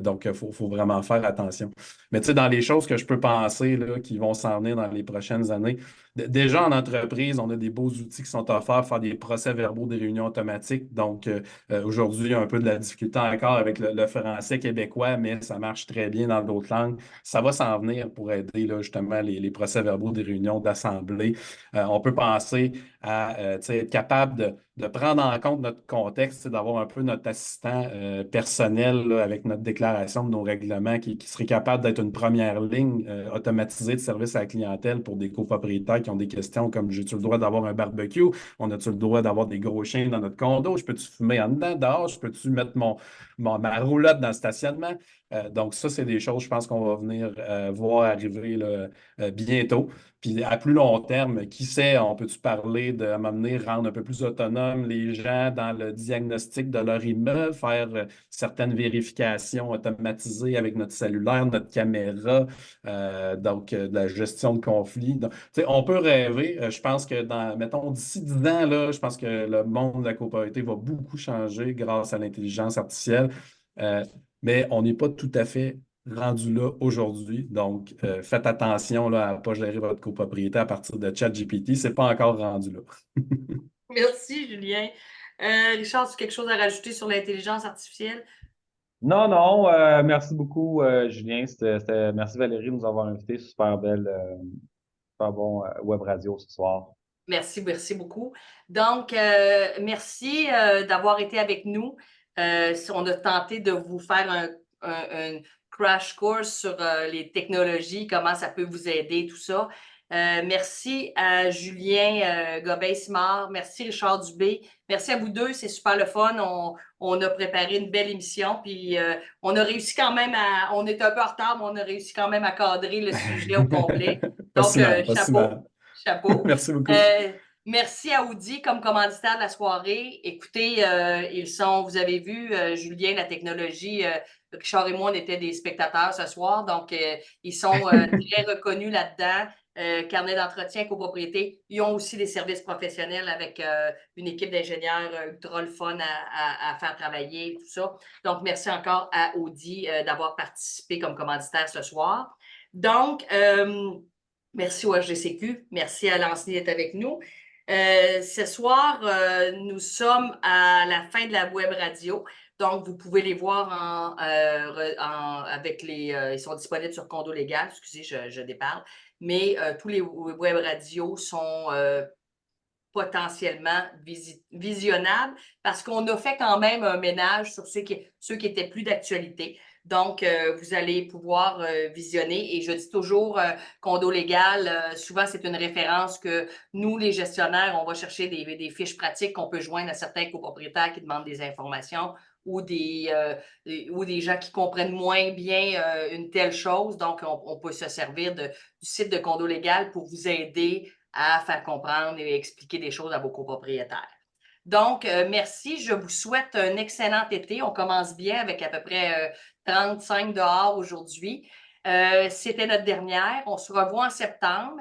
donc, faut vraiment faire attention. Mais tu sais, dans les choses que je peux penser là, qui vont s'en venir dans les prochaines années, déjà en entreprise, on a des beaux outils qui sont offerts, faire des procès-verbaux, des réunions automatiques. Donc, aujourd'hui, il y a un peu de la difficulté encore avec le français québécois, mais ça marche très bien dans d'autres langues. Ça va s'en venir pour aider là, justement les procès-verbaux des réunions d'assemblée. On peut penser à tu sais, être capable de prendre en compte notre contexte, d'avoir un peu notre assistant personnel là, avec notre déclaration de nos règlements qui serait capable d'être une première ligne automatisée de service à la clientèle pour des copropriétaires qui ont des questions comme j'ai-tu le droit d'avoir un barbecue? On a-tu le droit d'avoir des gros chiens dans notre condo? Je peux-tu fumer en dedans, dehors? Je peux-tu mettre ma roulotte dans le stationnement? Donc, ça, c'est des choses, je pense qu'on va venir voir arriver là, bientôt. Puis à plus long terme, qui sait, on peut-tu parler de m'amener rendre un peu plus autonome les gens dans le diagnostic de leur immeuble, faire certaines vérifications automatisées avec notre cellulaire, notre caméra, de la gestion de conflits. Donc, tu sais, on peut rêver. Je pense que mettons, d'ici 10 ans, là, je pense que le monde de la copropriété va beaucoup changer grâce à l'intelligence artificielle. Euh, mais on n'est pas tout à fait rendu là aujourd'hui. Donc, faites attention là, à ne pas gérer votre copropriété à partir de ChatGPT. Ce n'est pas encore rendu là. Merci, Julien. Richard, tu as quelque chose à rajouter sur l'intelligence artificielle? Non, non, merci beaucoup, Julien. Merci Valérie de nous avoir invités. Super bon web radio ce soir. Merci, merci beaucoup. Donc, merci d'avoir été avec nous. On a tenté de vous faire un crash course sur les technologies, comment ça peut vous aider, tout ça. Merci à Julien Gobeil-Simard. Merci Richard Dubé. Merci à vous deux, c'est super le fun. On a préparé une belle émission, puis on a réussi quand même on est un peu en retard, mais on a réussi quand même à cadrer le sujet au complet. Pas Donc, si mal, pas si chapeau, mal. chapeau. Merci beaucoup. Merci à Audi comme commanditaire de la soirée. Écoutez, vous avez vu, Julien, la technologie, Richard et moi, on était des spectateurs ce soir, donc ils sont très reconnus là-dedans. carnet d'entretien, copropriété. Ils ont aussi des services professionnels avec une équipe d'ingénieurs ultra le fun à faire travailler, tout ça. Donc, merci encore à Audi d'avoir participé comme commanditaire ce soir. Donc, merci au RGCQ, merci à Lanceny d'être avec nous. Ce soir, nous sommes à la fin de la web radio. Donc, vous pouvez les voir avec les... ils sont disponibles sur Condo Légal. Excusez, je déparle. Mais tous les web radios sont potentiellement visionnables parce qu'on a fait quand même un ménage sur ceux qui étaient plus d'actualité. Donc, vous allez pouvoir visionner. Et je dis toujours, Condo Légal, souvent c'est une référence que nous, les gestionnaires, on va chercher des fiches pratiques qu'on peut joindre à certains copropriétaires qui demandent des informations ou des gens qui comprennent moins bien une telle chose. Donc, on peut se servir du site de Condo Légal pour vous aider à faire comprendre et expliquer des choses à vos copropriétaires. Donc, merci. Je vous souhaite un excellent été. On commence bien avec à peu près 35 dehors aujourd'hui. C'était notre dernière. On se revoit en septembre,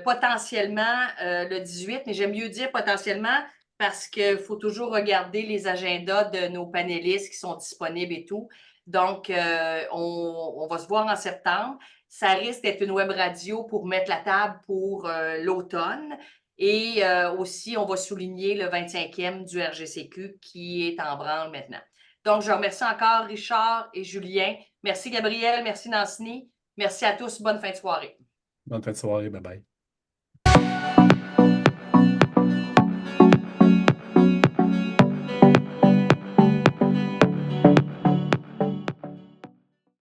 potentiellement le 18, mais j'aime mieux dire potentiellement parce qu'il faut toujours regarder les agendas de nos panélistes qui sont disponibles et tout. Donc, on va se voir en septembre. Ça risque d'être une web radio pour mettre la table pour l'automne. Et aussi, on va souligner le 25e du RGCQ qui est en branle maintenant. Donc, je remercie encore Richard et Julien. Merci Gabriel, merci Lanceny. Merci à tous. Bonne fin de soirée. Bonne fin de soirée. Bye bye.